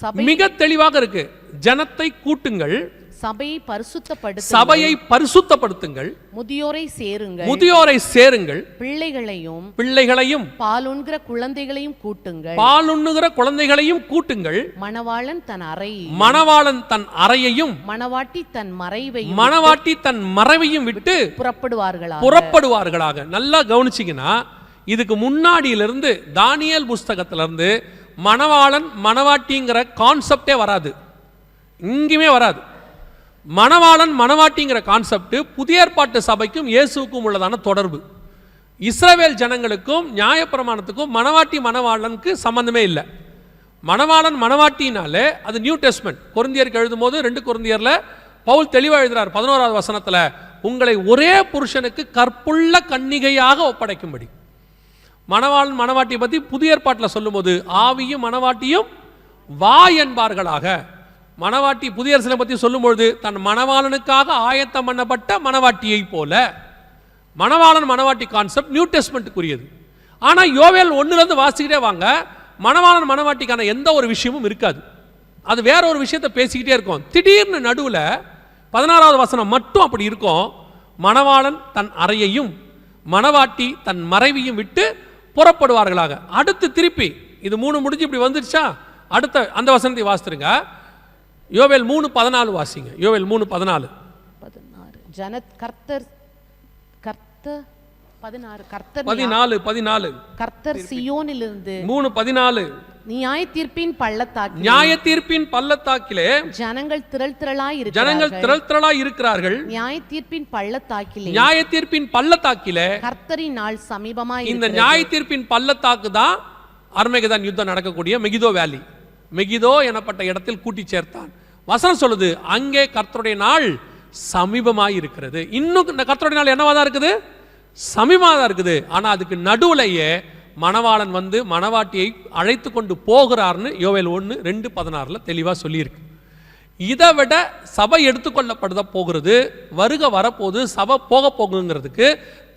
[SPEAKER 2] சபை
[SPEAKER 1] மிக தெளிவாக இருக்கு. ஜனத்தை கூட்டுங்கள்,
[SPEAKER 2] சபையை பரிசுத்தப்படுத்துங்கள்,
[SPEAKER 1] சபையை பரிசுத்தப்படுத்துங்கள்,
[SPEAKER 2] முதியோரை சேருங்கள்,
[SPEAKER 1] முதியோரை சேருங்கள்,
[SPEAKER 2] பிள்ளைகளையும் பாலுண்கிற குழந்தைகளையும் கூட்டுங்கள்,
[SPEAKER 1] பாலுண்ணுகிற குழந்தைகளையும் கூட்டுங்கள்,
[SPEAKER 2] மணவாளன் தன்
[SPEAKER 1] அறையையும்
[SPEAKER 2] மணவாட்டி தன் மறைவையும்
[SPEAKER 1] விட்டு
[SPEAKER 2] புறப்படுவார்களாக.
[SPEAKER 1] நல்லா கவனிச்சிங்கன்னா, இதுக்கு முன்னாடியிலிருந்து தானியேல் புஸ்தகத்திலிருந்து மணவாளன் மணவாட்டிங்கிற கான்செப்டே வராது, இங்கேயுமே வராது. மணவாளன் மணவாட்டிங்கிற கான்செப்ட் புதிய ஏற்பாட்டு சபைக்கும் இயேசுவுக்கும் உள்ளதான தொடர்பு. இஸ்ரவேல் ஜனங்களுக்கும் நியாயப்பிரமாணத்துக்கும் மணவாளனுக்கு சம்பந்தமே இல்லை. மணவாளன் மணவாட்டினாலே அது நியூ டெஸ்ட்மென்ட். கொரிந்தியருக்கு எழுதும் போது 2 கொரிந்தியர்ல பவுல் தெளிவாக எழுதுறார் 11வது வசனத்துல, உங்களை ஒரே புருஷனுக்கு கற்புள்ள கன்னிகையாக ஒப்படைக்கும்படி. மணவாளன் மணவாட்டியை பற்றி புதிய ஏற்பாட்டில் சொல்லும்போது ஆவியும் மணவாட்டியும் வா என்பார்களாக. மணவாட்டி புதிய அரசனை பற்றி சொல்லும்பொழுது தன் மணவாளனுக்காக ஆயத்தம் பண்ணப்பட்ட மணவாட்டியை போல. மணவாளன் மணவாட்டி கான்செப்ட் நியூ டெஸ்ட்மென்ட்டுக்குரியது. ஆனால் யோவேல் 1லேருந்து வாசிக்கிட்டே வாங்க, மணவாளன் மணவாட்டிக்கான எந்த ஒரு விஷயமும் இருக்காது. அது வேற ஒரு விஷயத்தை பேசிக்கிட்டே இருக்கும். திடீர்னு நடுவில் 16வது வசனம் மட்டும் அப்படி இருக்கும், மணவாளன் தன் அறையையும் மணவாட்டி தன் மறைவையும் விட்டு புறப்படுவார்களாக. அடுத்து திருப்பி இது 3 முடிஞ்சு இப்படி வந்துருச்சா, அடுத்த அந்த வசனத்தை வாசித்துருங்க. யோவேல் 3:14 வாசிங்க. யோவேல் 3:14.
[SPEAKER 2] கர்த்தர் சீயோனிலிருந்து
[SPEAKER 1] 3:14
[SPEAKER 2] நியாய தீர்ப்பின் பள்ளத்தாக்கிலே
[SPEAKER 1] ஜனங்கள் திரள் இருக்கிறார்கள்.
[SPEAKER 2] நியாய தீர்ப்பின் பள்ளத்தாக்கிலே கர்த்தரின் நாள் சமீபமாய்.
[SPEAKER 1] இந்த நியாய தீர்ப்பின் பள்ளத்தாக்கு தான் அர்மகெதோன் யுத்தம் நடக்கக்கூடிய மெகிதோ வேலி. மெகிதோ எனப்பட்ட இடத்தில் கூட்டி சேர்த்தான். வசனம் சொல்லுது, அங்கே கர்த்தருடைய நாள் சமீபமாய் இருக்கிறது. இன்னும் கர்த்தருடைய நாள் என்னவா தான் இருக்குது? சமீபமாக தான் இருக்குது. ஆனால் அதுக்கு நடுவுலையே மணவாளன் வந்து மணவாட்டியை அழைத்து கொண்டு போகிறார்னு யோவேல் 1:2-16 தெளிவாக சொல்லியிருக்கு. இதை விட சபை எடுத்துக்கொள்ளப்படுத போகிறது, வருக வரப்போகுது, சபை போக போகுங்கிறதுக்கு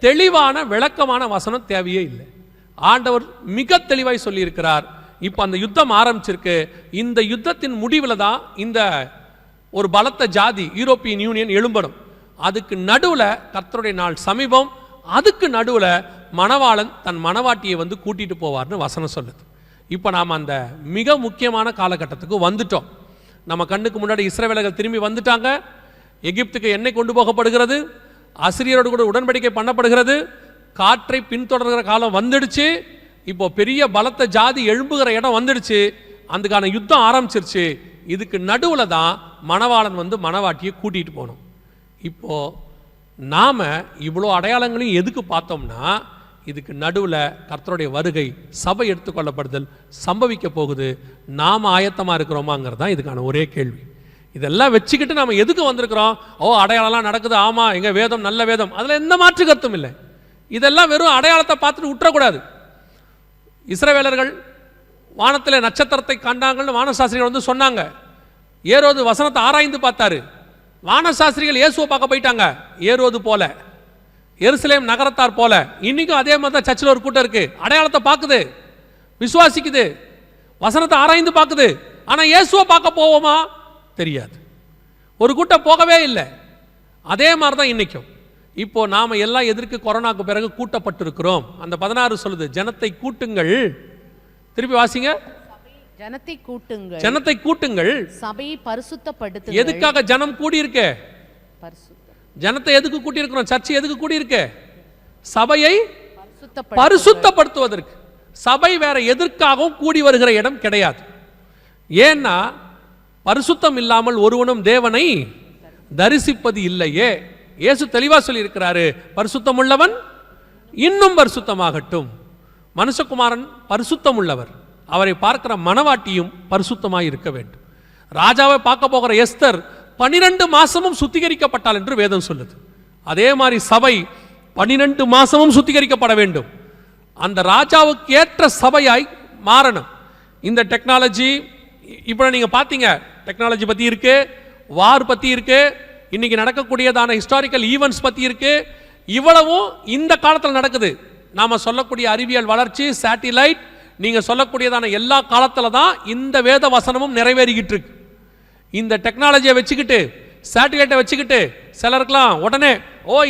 [SPEAKER 1] தெளிவான விளக்கமான வசனம் தேவையே இல்லை. ஆண்டவர் மிக தெளிவாய் சொல்லியிருக்கிறார். இப்போ அந்த யுத்தம் ஆரம்பிச்சிருக்கு. இந்த யுத்தத்தின் முடிவில் தான் இந்த ஒரு பலத்த ஜாதி யூரோப்பியன் யூனியன் எழும்படும். அதுக்கு நடுவில் கர்த்தருடைய நாள் சமீபம். அதுக்கு நடுவில் மணவாளன் தன் மணவாட்டியை வந்து கூட்டிட்டு போவார்னு வசனம் சொல்லுது. இப்போ நாம் அந்த மிக முக்கியமான காலகட்டத்துக்கு வந்துட்டோம். நம்ம கண்ணுக்கு முன்னாடி இஸ்ரவேலர்கள் திரும்பி வந்துட்டாங்க. எகிப்துக்கு எண்ணெய் கொண்டு போகப்படுகிறது, அசிரியரோடு கூட உடன்படிக்கை பண்ணப்படுகிறது, காற்றை பின்தொடர்கிற காலம் வந்துடுச்சு. இப்போ பெரிய பலத்த ஜாதி எழும்புகிற இடம் வந்துடுச்சு. அதுக்கான யுத்தம் ஆரம்பிச்சிருச்சு. இதுக்கு நடுவில் தான் மணவாளன் வந்து மணவாட்டியை கூட்டிகிட்டு போகணும். இப்போ நாம இவ்வளோ அடையாளங்களையும் எதுக்கு பார்த்தோம்னா, இதுக்கு நடுவில் கர்த்தருடைய வருகை, சபை எடுத்துக்கொள்ளப்படுதல் சம்பவிக்க போகுது. நாம் ஆயத்தமாக இருக்கிறோமாங்கிறது தான் இதுக்கான ஒரே கேள்வி. இதெல்லாம் வச்சுக்கிட்டு நாம் எதுக்கு வந்திருக்கிறோம்? அடையாளம்லாம் நடக்குது, ஆமாம் எங்கள் வேதம் நல்ல வேதம், அதில் எந்த மாற்று கருத்தும் இல்லை. இதெல்லாம் வெறும் அடையாளத்தை பார்த்துட்டு விட்டுறக்கூடாது. இஸ்ரவேலர்கள் வானத்தில் நட்சத்திரத்தை கண்டாங்கன்னு வானசாஸ்திரிகள் வந்து சொன்னாங்க. ஏரோது வசனத்தை ஆராய்ந்து பார்த்தாரு. வானசாஸ்திரிகள் இயேசுவை பார்க்க போயிட்டாங்க. ஏரோது போல, எருசலேம் நகரத்தார் போல. இன்னைக்கும் அதே மாதிரி தான் சர்ச்சில் ஒரு கூட்டம் இருக்கு. அடையாளத்தை பார்க்குது, விசுவாசிக்குது, வசனத்தை ஆராய்ந்து பார்க்குது. ஆனால் இயேசுவை பார்க்க போவோமா? தெரியாது. ஒரு கூட்டம் போகவே இல்லை. அதே மாதிரி தான் இன்னைக்கும். இப்போ நாம எல்லாம் எதற்கு கொரோனாக்கு பிறகு கூட்டப்பட்டிருக்கிறோம்? அந்த 16 சொல்லுது, ஜனத்தை கூட்டுங்கள். திருப்பி வாசிங்க. ஜனத்தை கூட்டுங்கள், சபையை பரிசுத்தப்படுத்துங்கள். எதுக்காக ஜனம் கூடி இருக்கே? ஜனத்தை எதுக்கு கூட்டி இருக்கிறோம்? சர்ச்சை எதுக்கு கூடி இருக்கே? சபையை பரிசுத்தப்படுத்துவதற்கு. சபை வேற எதற்காகவும் கூடி வருகிற இடம் கிடையாது. ஏன்னா பரிசுத்தம் இல்லாமல் ஒருவனும் தேவனை தரிசிப்பது இல்லையே. இயேசு தெளிவா சொல்லி இருக்கிறாரு, பரிசுத்தம் உள்ளவன் இன்னும் பரிசுத்தமாகட்டும். மனுஷகுமாரன் பரிசுத்தம் உள்ளவர், அவரை பார்க்கிற மணவாட்டியும் பரிசுத்தமாய் இருக்க வேண்டும். ராஜாவை பார்க்க போகிற எஸ்தர் 12 மாசமும் சுத்திகரிக்கப்பட்டாள் என்று வேதம் சொல்லுது. அதே மாதிரி சபை 12 மாசமும் சுத்திகரிக்கப்பட வேண்டும். அந்த ராஜாவுக்கு ஏற்ற சபையாய் மாறணும். இந்த டெக்னாலஜி, இப்போ நீங்கள் பார்த்தீங்க, டெக்னாலஜி பற்றி இருக்கு, வார் பற்றி இருக்கு, இன்னைக்கு நடக்கக்கூடியதான ஹிஸ்டாரிக்கல் ஈவெண்ட்ஸ் பற்றி இருக்கு. இவ்வளவும் இந்த காலத்தில் நடக்குது. நாம சொல்லக்கூடிய அறிவியல் வளர்ச்சி, சேட்டிலைட், நீங்க சொல்லக்கூடியதான எல்லா காலத்தில் தான் இந்த வேத வசனமும் நிறைவேறிக்கிட்டு இருக்கு. இந்த டெக்னாலஜியை வச்சுக்கிட்டு, சேட்டிலைட்டை வச்சுக்கிட்டு சிலருக்கெல்லாம் உடனே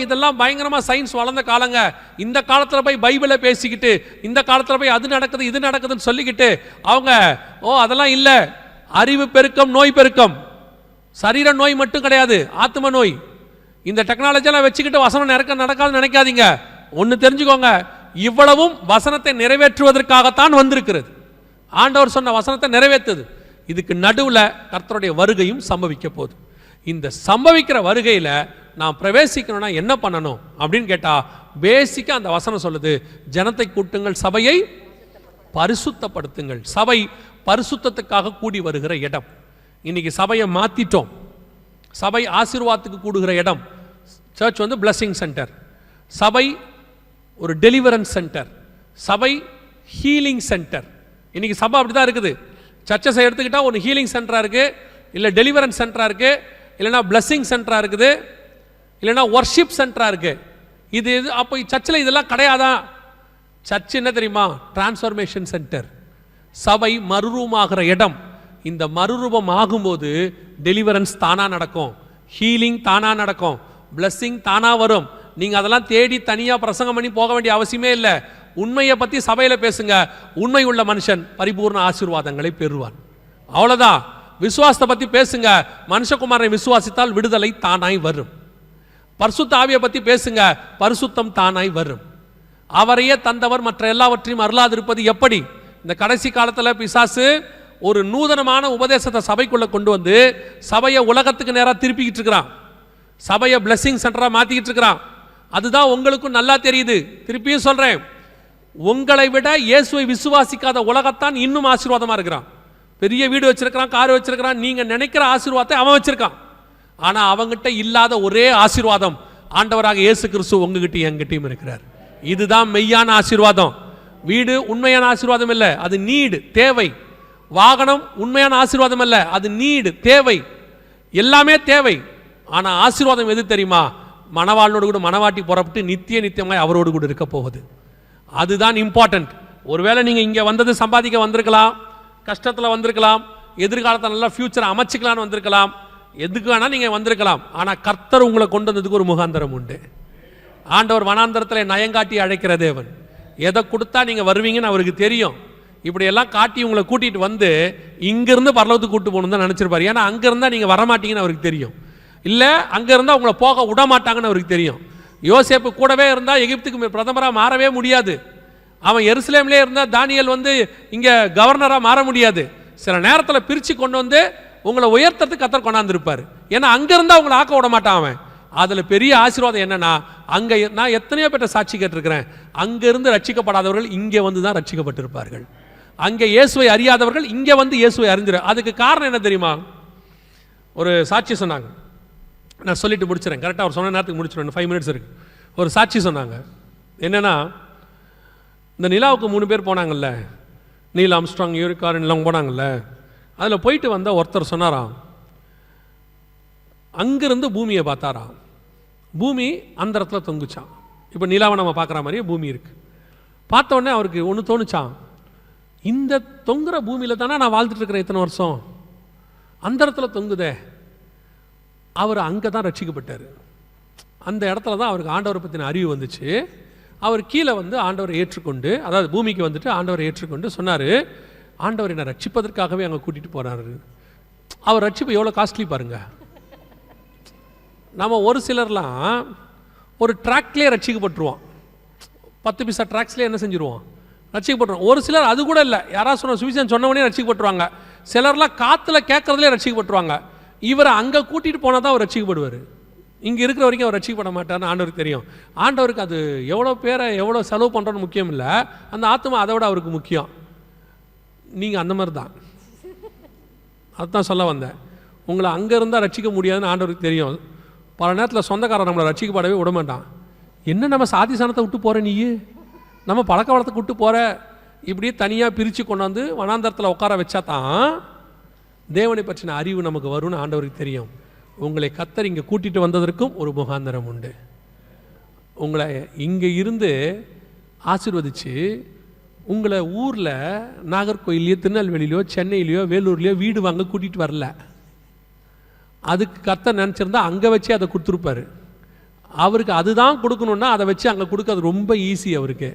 [SPEAKER 1] இதெல்லாம் பயங்கரமா சயின்ஸ் வளர்ந்த காலங்க, இந்த காலத்தில் போய் பைபிளை பேசிக்கிட்டு, இந்த காலத்தில் போய் அது நடக்குது இது நடக்குதுன்னு சொல்லிக்கிட்டு அவங்க அதெல்லாம் இல்லை. அறிவு பெருக்கம், நோய் பெருக்கம். சரீர நோய் மட்டும் கிடையாது, ஆத்ம நோய். இந்த டெக்னாலஜியெல்லாம் வச்சுக்கிட்டு வசனம் நடக்காதுன்னு நினைக்காதீங்க. ஒன்று தெரிஞ்சுக்கோங்க, இவ்வளவும் வசனத்தை நிறைவேற்றுவதற்காகத்தான் வந்திருக்கிறது. ஆண்டவர் சொன்ன வசனத்தை நிறைவேற்றுது. இதுக்கு நடுவில் கர்த்தருடைய வருகையும் சம்பவிக்க போகுது. இந்த சம்பவிக்கிற வருகையில் நான் பிரவேசிக்கணும்னா என்ன பண்ணணும் அப்படின்னு கேட்டால், பேசிக்காக அந்த வசனம் சொல்லுது, ஜனத்தை கூட்டுங்கள், சபையை பரிசுத்தப்படுத்துங்கள். சபை பரிசுத்தத்துக்காக கூடி வருகிற இடம். இன்னைக்கு சபையை மாற்றிட்டோம். சபை ஆசீர்வாதத்துக்கு கூடுகிற இடம். சர்ச் வந்து பிளஸிங் சென்டர், சபை ஒரு டெலிவரன்ஸ் சென்டர், சபை ஹீலிங் சென்டர். இன்னைக்கு சபை அப்படி தான் இருக்குது. சர்ச்சஸை எடுத்துக்கிட்டால் ஒரு ஹீலிங் சென்டராக இருக்குது, இல்லை டெலிவரன்ஸ் சென்டராக இருக்குது, இல்லைனா பிளஸிங் சென்டராக இருக்குது, இல்லைனா ஒர்ஷிப் சென்டராக இருக்குது. இது அப்போ சர்ச்சில் இதெல்லாம் கிடையாதான்? சர்ச் என்ன தெரியுமா? Transformation centre. சபை மறுரூபமாகிற இடம். இந்த மறுரூபம் ஆகும்போது டெலிவரன்ஸ் தானா நடக்கும், ஹீலிங் தானா நடக்கும், பிளஸிங் தானா வரும். நீங்க அதெல்லாம் தேடி தனியா பிரசங்கம் பண்ணி போக வேண்டிய அவசியமே இல்லை. உண்மையை பத்தி சபையில பேசுங்க. உண்மை உள்ள மனுஷன் பரிபூர்ண ஆசீர்வாதங்களை பெறுவான். அவ்வளவுதான். விசுவாசத்தை பத்தி பேசுங்க. மனுஷகுமாரனை விசுவாசித்தால் விடுதலை தானாய் வரும். பரிசுத்த ஆவியை பத்தி பேசுங்க, பரிசுத்தம் தானாய் வரும். அவரையே தந்தவர் மற்ற எல்லாவற்றையும் அருளாதிருப்பது எப்படி? இந்த கடைசி காலத்தில் பிசாசு ஒரு நூதனமான உபதேசத்தை சபைக்குள்ள கொண்டு வந்து சபையை உலகத்துக்கு நேராக திருப்பிக்கிட்டு இருக்கிறான். சபையை பிளஸிங் சென்டராக மாற்றிக்கிட்டு இருக்கிறான். அதுதான் உங்களுக்கும் நல்லா தெரியுது. திருப்பியும் சொல்றேன், உங்களை விட இயேசுவை விசுவாசிக்காத உலகத்தான் இன்னும் ஆசீர்வாதமாக இருக்கிறான். பெரிய வீடு வச்சிருக்கிறான், கார் வச்சிருக்கிறான், நீங்க நினைக்கிற ஆசீர்வாதத்தை அவன் வச்சிருக்கான். ஆனா அவங்கிட்ட இல்லாத ஒரே ஆசீர்வாதம் ஆண்டவராக இயேசு கிறிஸ்து உங்ககிட்டயும் என்கிட்டயும் இருக்கிறார். இதுதான் மெய்யான ஆசீர்வாதம். வீடு உண்மையான ஆசீர்வாதம் இல்லை, அது நீடு, தேவை. வாகனம் உண்மையான ஆசீர்வாதம் இல்லை, அது நீடு, தேவை. எல்லாமே தேவை. ஆனா ஆசீர்வாதம் எது தெரியுமா? மணவாளனோடு கூட மணவாட்டி புறப்பட்டு நித்தியமாய் அவரோடு கூட இருக்க போகுது. அதுதான் இம்பார்ட்டன்ட். ஒருவேளை நீங்க இங்க வந்தது சம்பாதிக்க வந்திருக்கலாம், கஷ்டத்துல வந்திருக்கலாம், எதிர்காலத்தில் நல்லா ஃபியூச்சரை அமைச்சிக்கலான்னு வந்திருக்கலாம், எதுக்கு வேணா நீங்க வந்திருக்கலாம். ஆனா கர்த்தர் உங்களை கொண்டு வந்ததுக்கு ஒரு முகாந்தரம் உண்டு. ஆண்டவர் வனாந்தரத்தில் நயங்காட்டி அழைக்கிற தேவன். எதை கொடுத்தா நீங்க வருவீங்கன்னு அவருக்கு தெரியும். இப்படி எல்லாம் காட்டி உங்களை கூட்டிட்டு வந்து இங்கிருந்து பரலோகத்துக்கு கூட்டு போகணும் தான் நினைச்சிருப்பாரு. ஏன்னா அங்க இருந்தா நீங்க வரமாட்டீங்கன்னு அவருக்கு தெரியும். இல்ல அங்க இருந்தா உங்களை போக விட மாட்டாங்கன்னு அவருக்கு தெரியும். யோசேப்பு கூடவே இருந்தா எகிப்துக்கு பிரதமராக மாறவே முடியாது. அவன் எருசலேம்லேயே இருந்தா தானியேல் வந்து இங்க கவர்னராக மாற முடியாது. சில நேரத்தில் பிரிச்சு கொண்டு வந்து உங்களை உயர்த்தத்துக்கு கர்த்தர் கொண்டாந்துருப்பாரு. ஏன்னா அங்க இருந்தா உங்களை ஆக்க விட மாட்டான் அவன். அதுல பெரிய ஆசீர்வாதம் என்னன்னா, அங்க நான் எத்தனையோ பேட்ட சாட்சி கேட்டிருக்கிறேன், அங்க இருந்து ரட்சிக்கப்படாதவர்கள் இங்கே வந்து தான் ரட்சிக்கப்பட்டிருப்பார்கள். அங்கே இயேசுவை அறியாதவர்கள் இங்கே வந்து இயேசுவை அறிஞ்சிரு. அதுக்கு காரணம் என்ன தெரியுமா? ஒரு சாட்சி சொன்னாங்க, நான் சொல்லிட்டு முடிச்சிடறேன், கரெக்டாக அவர் சொன்ன நேரத்துக்கு முடிச்சிடறேன், 5 minutes இருக்கு. ஒரு சாட்சி சொன்னாங்க. என்னன்னா, இந்த நிலாவுக்கு 3 பேர் போனாங்கல்ல, நீல் ஆம்ஸ்ட்ராங், யூரி காரின் எல்லாம் போனாங்கல்ல, அதில் போயிட்டு வந்த ஒருத்தர் சொன்னாராம், அங்கிருந்து பூமியை பார்த்தாராம். பூமி அந்த இடத்துல தொங்குச்சான். இப்போ நிலாவை நம்ம பார்க்குற மாதிரியே பூமி இருக்கு. பார்த்த உடனே அவருக்கு ஒன்று தோணுச்சான், இந்த தொங்குற பூமியில் தானே நான் வாழ்ந்துட்டு இருக்கிறேன் இத்தனை வருஷம், அந்த இடத்துல தொங்குதே. அவர் அங்கே தான் ரட்சிக்கப்பட்டார். அந்த இடத்துல தான் அவருக்கு ஆண்டவரை பற்றின அறிவு வந்துச்சு. அவர் கீழே வந்து ஆண்டவரை ஏற்றுக்கொண்டு, அதாவது பூமிக்கு வந்துட்டு ஆண்டவரை ஏற்றுக்கொண்டு சொன்னார், ஆண்டவர் என்னை ரட்சிப்பதற்காகவே அங்கே கூட்டிகிட்டு போகிறாரு. அவர் ரட்சிப்பு எவ்வளோ காஸ்ட்லி பாருங்க. நம்ம ஒரு சிலர்லாம் ஒரு ட்ராக்லேயே ரட்சிக்கப்பட்டுருவோம், 10 பைசா ட்ராக்ஸ்லேயே என்ன செஞ்சுருவோம், ரட்சிக்கப்பட்டுருவோம். ஒரு சிலர் அது கூட இல்லை, யாராவது சொன்ன சுவிசேஷம் சொன்னவனே ரட்சிக்கப்பட்டுருவாங்க. சிலர்லாம் காற்றுல கேட்கறதுலேயே ரட்சிக்கப்பட்டுருவாங்க. இவரை அங்கே கூட்டிகிட்டு போனால் தான் அவர் ரட்சிக்கப்படுவார். இங்கே இருக்கிற வரைக்கும் அவர் ரட்சிக்கப்பட மாட்டார்னு ஆண்டவருக்கு தெரியும். ஆண்டவருக்கு அது எவ்வளோ பேரை எவ்வளோ செலவு பண்ணுறோன்னு முக்கியம் இல்லை, அந்த ஆத்மா அதை விட அவருக்கு முக்கியம். நீங்கள் அந்த மாதிரி தான், அதுதான் சொல்ல வந்தேன். உங்களை அங்கே இருந்தால் ரட்சிக்க முடியாதுன்னு ஆண்டவருக்கு தெரியும். பல நேரத்தில் சொந்தக்காரன் நம்மளை ரட்சிக்கப்படவே விட மாட்டான். என்ன நம்ம சாதி சாணத்தை விட்டு போகிற, நீ நம்ம பழக்க வளத்தை விட்டு போகிற, இப்படியே தனியாக பிரித்து கொண்டு வந்து வனாந்தரத்தில் உட்கார வச்சா தான் தேவனை பற்றின அறிவு நமக்கு வரும்னு ஆண்டவருக்கு தெரியும். உங்களை கர்த்தர் இங்கே கூட்டிகிட்டு வந்ததற்கும் ஒரு முகாந்தரம் உண்டு. உங்களை இங்கே இருந்து ஆசீர்வதித்து உங்களை ஊரில் நாகர்கோயிலையோ திருநெல்வேலியிலையோ சென்னையிலையோ வேலூர்லையோ வீடு வாங்க கூட்டிகிட்டு வரல. அதுக்கு கர்த்தர் நினச்சிருந்தா அங்கே வச்சு அதை கொடுத்துருப்பாரு. அவருக்கு அதுதான் கொடுக்கணுன்னா அதை வச்சு அங்கே கொடுக்க ரொம்ப ஈஸி அவருக்கு.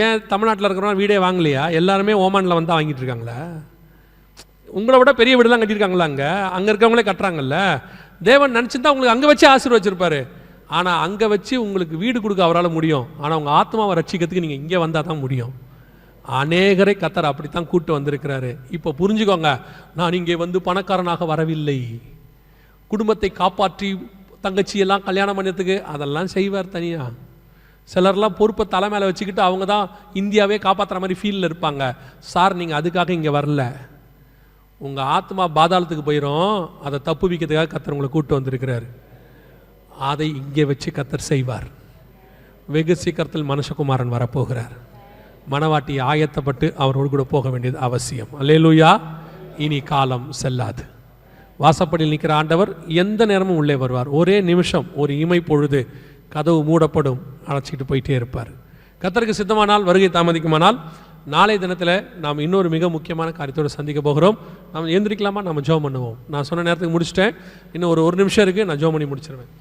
[SPEAKER 1] ஏன் தமிழ்நாட்டில் இருக்கிறவங்க வீடே வாங்கலையா? எல்லாருமே ஓமானில் வந்தால் வாங்கிட்டு இருக்காங்களா? உங்களை விட பெரிய வீடுலாம் கட்டியிருக்காங்களா? அங்கே இருக்கவங்களே கட்டுறாங்கல்ல. தேவன் நினச்சிருந்தா உங்களுக்கு அங்கே வச்சு ஆசீர்வச்சிருப்பாரு. ஆனால் அங்கே வச்சு உங்களுக்கு வீடு கொடுக்க அவரால் முடியும். ஆனால் உங்கள் ஆத்மாவை ரட்சிக்கிறதுக்கு நீங்கள் இங்கே வந்தால் தான் முடியும். அநேகரை கர்த்தர் அப்படித்தான் கூட்டு வந்திருக்கிறாரு. இப்போ புரிஞ்சுக்கோங்க, நான் இங்கே வந்து பணக்காரனாக வரவில்லை. குடும்பத்தை காப்பாற்றி தங்கச்சியெல்லாம் கல்யாணம் பண்ணதுக்கு அதெல்லாம் செய்வார் தனியாக. சிலர்லாம் பொறுப்பை தலை மேலே வச்சுக்கிட்டு அவங்க தான் இந்தியாவே காப்பாற்றுற மாதிரி ஃபீலில் இருப்பாங்க. சார், நீங்கள் அதுக்காக இங்கே வரல. உங்கள் ஆத்மா பாதாளத்துக்கு போயிடும். அதை தப்பு வைக்கிறதுக்காக கர்த்தர் உங்களை கூட்டு வந்திருக்கிறார். அதை இங்கே வச்சு கர்த்தர் செய்வார். வெகு சீக்கிரத்தில் மனுஷகுமாரன் வரப்போகிறார். மணவாட்டி ஆயத்தப்பட்டு அவரோடு கூட போக வேண்டியது அவசியம். அல்லேலூயா. இனி காலம் செல்லாது. வாசப்படியில் நிற்கிற ஆண்டவர் எந்த நேரமும் உள்ளே வருவார். ஒரே நிமிஷம், ஒரு இமை பொழுது கதவு மூடப்படும், அழைச்சிட்டு போயிட்டே இருப்பார். கர்த்தருக்கு சித்தமானால், வருகை தாமதிக்குமானால், நாளை தினத்தில் நாம் இன்னொரு மிக முக்கியமான காரியத்தோடு சந்திக்க போகிறோம். நாம் எழுந்திரிக்கலாமா? நம்ம ஜெபம் பண்ணுவோம். நான் சொன்ன நேரத்துக்கு முடிச்சிட்டேன். இன்னும் ஒரு நிமிஷம் இருக்குது. நான் ஜெபம் பண்ணி முடிச்சிருவேன்.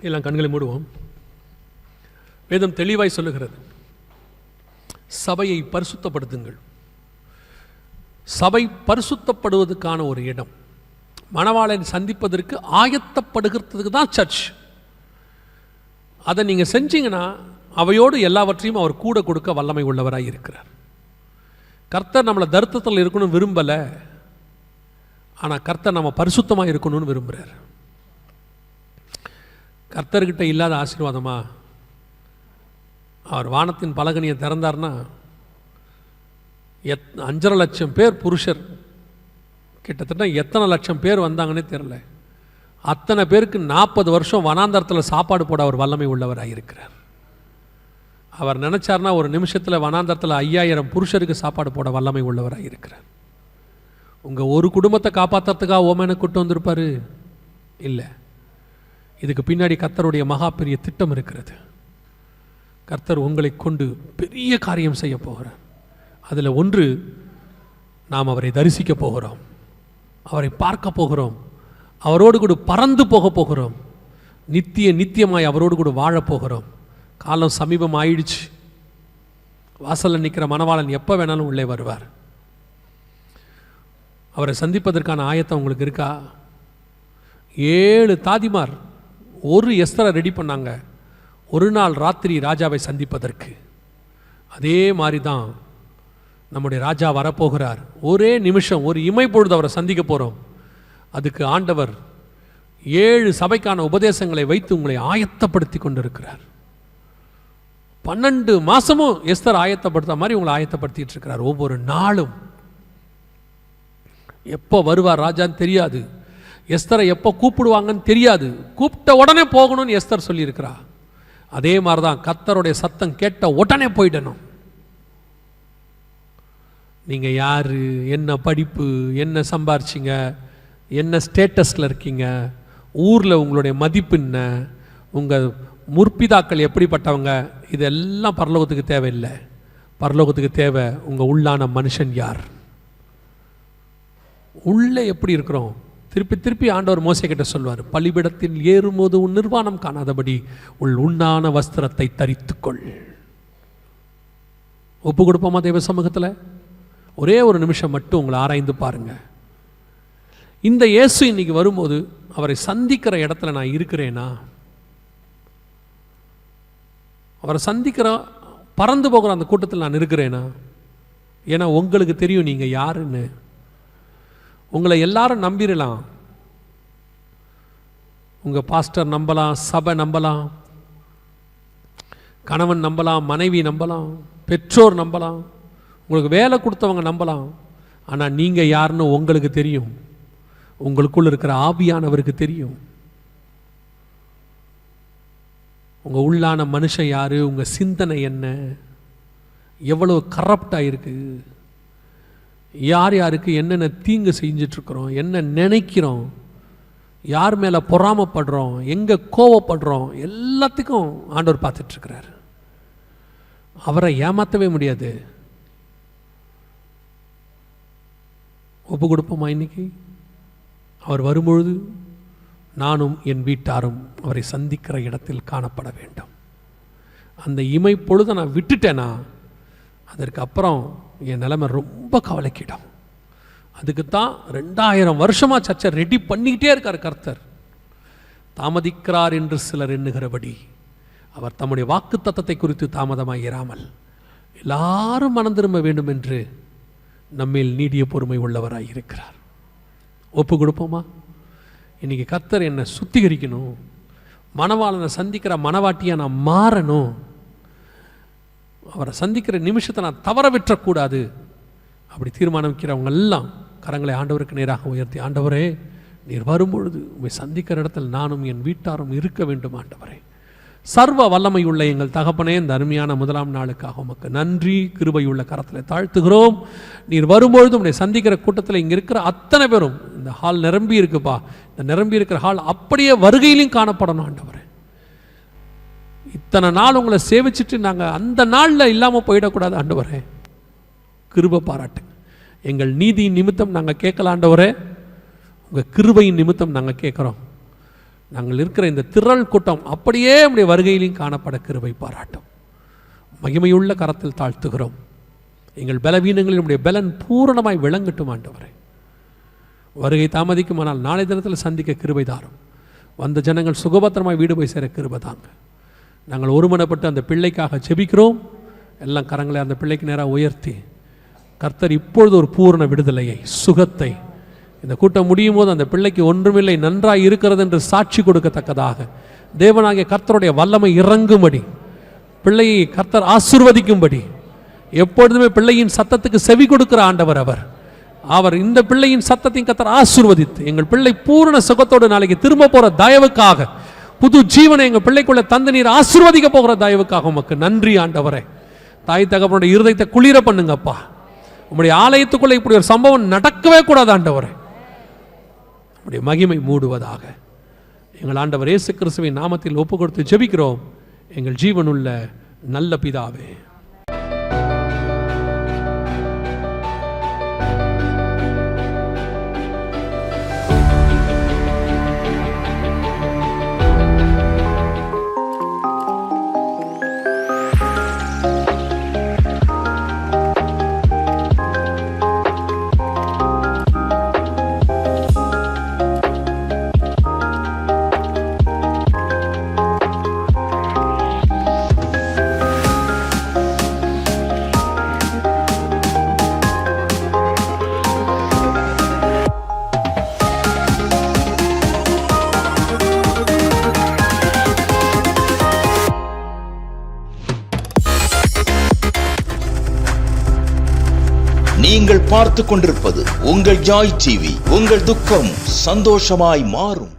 [SPEAKER 1] எல்லாம் கண்களை மூடுவோம். வேதம் தெளிவாய் சொல்லுகிறது, சபையை பரிசுத்தப்படுத்துங்கள். சபை பரிசுத்தப்படுவதற்கான ஒரு இடம், மணவாளனை சந்திப்பதற்கு ஆயத்தப்படுகிறதுக்கு தான் சர்ச். அதை நீங்கள் செஞ்சீங்கன்னா அவையோடு எல்லாவற்றையும் அவர் கூட கொடுக்க வல்லமை உள்ளவராக இருக்கிறார். கர்த்தர் நம்மளை தரித்திரத்தில் இருக்கணும்னு விரும்பலை, ஆனால் கர்த்தர் நம்ம பரிசுத்தமாக இருக்கணும்னு விரும்புகிறார். கர்த்தர்கிட்ட இல்லாத ஆசீர்வாதமா? அவர் வானத்தின் பலகனியை திறந்தார்னா 5.5 லட்சம் பேர் புருஷர், கிட்டத்தட்ட எத்தனை லட்சம் பேர் வந்தாங்கன்னே தெரியல. அத்தனை பேருக்கு 40 வருஷம் வனாந்தரத்தில் சாப்பாடு போட அவர் வல்லமை உள்ளவராக இருக்கிறார். அவர் நினச்சார்னா ஒரு நிமிஷத்தில் வனாந்தரத்தில் 5000 புருஷருக்கு சாப்பாடு போட வல்லமை உள்ளவராக இருக்கிறார். உங்கள் ஒரு குடும்பத்தை காப்பாற்றுறதுக்காக ஓமனை கூட்டு வந்திருப்பார்? இல்லை. இதுக்கு பின்னாடி கர்த்தருடைய மகா பெரிய திட்டம் இருக்கிறது. கர்த்தர் உங்களை கொண்டு பெரிய காரியம் செய்ய போகிறார். அதில் ஒன்று, நாம் அவரை தரிசிக்க போகிறோம், அவரை பார்க்க போகிறோம், அவரோடு கூட பறந்து போக போகிறோம், நித்தியமாய் அவரோடு கூட வாழப்போகிறோம். காலம் சமீபம் ஆயிடுச்சு. வாசலில் நிற்கிற மணவாளன் எப்போ வேணாலும் உள்ளே வருவார். அவரை சந்திப்பதற்கான ஆயத்தம் உங்களுக்கு இருக்கா? 7 தாதிமார் ஒரு எஸ்தரை ரெடி பண்ணாங்க ஒரு நாள் ராத்திரி ராஜாவை சந்திப்பதற்கு. அதே மாதிரி தான் நம்முடைய ராஜா வரப்போகிறார். ஒரே நிமிஷம், ஒரு இமை பொழுது அவரை சந்திக்க போகிறோம். அதுக்கு ஆண்டவர் 7 சபைக்கான உபதேசங்களை வைத்து உங்களை ஆயத்தப்படுத்தி கொண்டிருக்கிறார். 12 மாதமும் எஸ்தர் ஆயத்தப்படுத்த மாதிரி உங்களை ஆயத்தப்படுத்திட்டு இருக்கிறார். ஒவ்வொரு நாளும் எப்போ வருவார் ராஜான்னு தெரியாது, எஸ்தரை எப்போ கூப்பிடுவாங்கன்னு தெரியாது, கூப்பிட்ட உடனே போகணும்னு எஸ்தர் சொல்லியிருக்கிறா. அதே மாதிரி தான் கர்த்தருடைய சத்தம் கேட்ட உடனே போயிடணும். நீங்கள் யார், என்ன படிப்பு, என்ன சம்பாரிச்சிங்க, என்ன ஸ்டேட்டஸில் இருக்கீங்க, ஊரில் உங்களுடைய மதிப்பு என்ன, உங்கள் முற்பிதாக்கள் எப்படிப்பட்டவங்க, இதெல்லாம் பரலோகத்துக்கு தேவையில்லை. பரலோகத்துக்கு தேவை உங்கள் உள்ளான மனுஷன் யார், உள்ளே எப்படி இருக்கிறோம். திருப்பி திருப்பி ஆண்டவர் மோசே கிட்ட சொல்வார், பலிபீடத்தில் ஏறும்போது உன் நிர்வாணம் காணாதபடி உண்ணான வஸ்திரத்தை தரித்துக்கொள். ஒப்பு கொடுப்போமா தேவ சமூகத்தில்? ஒரே ஒரு நிமிஷம் மட்டும் உங்களை ஆராய்ந்து பாருங்க. இந்த இயேசு இன்னைக்கு வரும்போது அவரை சந்திக்கிற இடத்துல நான் இருக்கிறேனா? அவரை சந்திக்கிற பறந்து போகிற அந்த கூட்டத்தில் நான் இருக்கிறேனா? ஏன்னா உங்களுக்கு தெரியும் நீங்கள் யாருன்னு. உங்களை எல்லாரும் நம்பிடலாம். உங்கள் பாஸ்டர் நம்பலாம், சபை நம்பலாம், கணவன் நம்பலாம், மனைவி நம்பலாம், பெற்றோர் நம்பலாம், உங்களுக்கு வேலை கொடுத்தவங்க நம்பலாம். ஆனால் நீங்கள் யாருன்னு உங்களுக்கு தெரியும். உங்களுக்குள்ள இருக்கிற ஆவியானவருக்கு தெரியும். உங்க உள்ளான மனுஷன் யாரு, உங்க சிந்தனை என்ன, எவ்வளவு கரப்ட் ஆயிருக்கு, யார் யாருக்கு என்னென்ன தீங்கு செஞ்சிட்டு இருக்கிறோம், என்ன நினைக்கிறோம், யார் மேல பொறாமப்படுறோம், எங்க கோவப்படுறோம், எல்லாத்துக்கும் ஆண்டவர் பார்த்துட்டு இருக்கிறார். அவரை ஏமாற்றவே முடியாது. ஒப்பு கொடுப்போமா? இன்னைக்கு அவர் வரும்பொழுது நானும் என் வீட்டாரும் அவரை சந்திக்கிற இடத்தில் காணப்பட வேண்டும். அந்த இமை பொழுதை நான் விட்டுட்டேனா அதற்கு அப்புறம் என் நிலைமை ரொம்ப கவலைக்கிடும். அதுக்குத்தான் 2000 வருஷமா சர்ச்சை ரெடி பண்ணிக்கிட்டே இருக்கார் கர்த்தர். தாமதிக்கிறார் என்று சிலர் எண்ணுகிறபடி அவர் தம்முடைய வாக்கு தத்தத்தை குறித்து தாமதமாக இராமல் எல்லாரும் மனம் திரும்ப வேண்டும் என்று நம்மேல் நீடிய பொறுமை உள்ளவராய் இருக்கிறார். ஒப்பு கொடுப்போமா? இன்னைக்கு கர்த்தர் என்னை சுத்திகரிக்கணும், மணவாளனை சந்திக்கிற மணவாட்டியை நான் மாறணும், அவரை சந்திக்கிற நிமிஷத்தை நான் தவற விட்டுறக்கூடாது. அப்படி தீர்மானம் வைக்கிறவங்க எல்லாம் கரங்களை ஆண்டவருக்கு நேராக உயர்த்தி, ஆண்டவரே நீர் வரும்பொழுது உண்மை சந்திக்கிற இடத்தில் நானும் என் வீட்டாரும் இருக்க வேண்டும். ஆண்டவரே, சர்வ வல்லமை உள்ள எங்கள் தகப்பனே, இந்த அருமையான முதலாம் நாளுக்காக உமக்கு நன்றி. கிருபையுள்ள கரத்தில் தாழ்த்துகிறோம். நீர் வரும்பொழுது உன்னை சந்திக்கிற கூட்டத்தில் இங்கே இருக்கிற அத்தனை பேரும், இந்த ஹால் நிரம்பி இருக்குப்பா, இந்த நிரம்பி இருக்கிற ஹால் அப்படியே வருகையிலும் காணப்படணும். ஆண்டவரே, இத்தனை நாள் உங்களை சேவிச்சுட்டு நாங்கள் அந்த நாளில் இல்லாமல் போயிடக்கூடாது. ஆண்டவரே, கிருபை பாராட்டு. எங்கள் நீதியின் நிமித்தம் நாங்கள் கேட்கல ஆண்டவரே, உங்கள் கிருபையின் நிமித்தம் நாங்கள் கேட்குறோம். நாங்கள் இருக்கிற இந்த திரள் கூட்டம் அப்படியே நம்முடைய வருகையிலையும் காணப்பட கிருபை பாராட்டும். மகிமையுள்ள கரத்தில் தாழ்த்துகிறோம். எங்கள் பலவீனங்களில் நம்முடைய பலன் பூரணமாய் விளங்கட்டும். ஆண்டவரே, வருகை தாமதிக்குமானால் நாளை தினத்தில் சந்திக்க கிருபை தாரும். வந்த ஜனங்கள் சுகபத்திரமாய் வீடு போய் சேர கிருபை தாங்க. நாங்கள் ஒருமனப்பட்டு அந்த பிள்ளைக்காக ஜெபிக்கிறோம். எல்லாம் கரங்களை அந்த பிள்ளைக்கு நேராக உயர்த்தி, கர்த்தர் இப்பொழுது ஒரு பூரண விடுதலையை, சுகத்தை, இந்த கூட்டம் முடியும் போது அந்த பிள்ளைக்கு ஒன்றுமில்லை, நன்றாய் இருக்கிறது என்று சாட்சி கொடுக்கத்தக்கதாக தேவனாகிய கர்த்தருடைய வல்லமை இறங்கும்படி, பிள்ளையை கர்த்தர் ஆசீர்வதிக்கும்படி, எப்பொழுதுமே பிள்ளையின் சத்தத்துக்கு செவி கொடுக்கிற ஆண்டவர் அவர் இந்த பிள்ளையின் சத்தத்தையும் கர்த்தர் ஆசீர்வதித்து, எங்கள் பிள்ளை பூரண சுகத்தோடு நாளைக்கு திரும்ப போற தயவுக்காக, புது ஜீவனை எங்கள் பிள்ளைக்குள்ள தந்து நீர் ஆசீர்வதிக்க போகிற தயவுக்காக உமக்கு நன்றி. ஆண்டவரே, தாய் தகப்பனுடைய இருதயத்தை குளிர பண்ணுங்கப்பா. உங்களுடைய ஆலயத்துக்குள்ள இப்படி ஒரு சம்பவம் நடக்கவே கூடாது. ஆண்டவரே, உடைய மகிமை மூடுவதாக. எங்கள் ஆண்டவர் இயேசு கிறிஸ்துவின் நாமத்தில் ஒப்பு கொடுத்து ஜெபிக்கிறோம் எங்கள் ஜீவனுள்ள நல்ல பிதாவே.
[SPEAKER 3] நீங்கள் பார்த்து கொண்டிருப்பது உங்கள் ஜாய் டிவி. உங்கள் துக்கம் சந்தோஷமாய் மாறும்.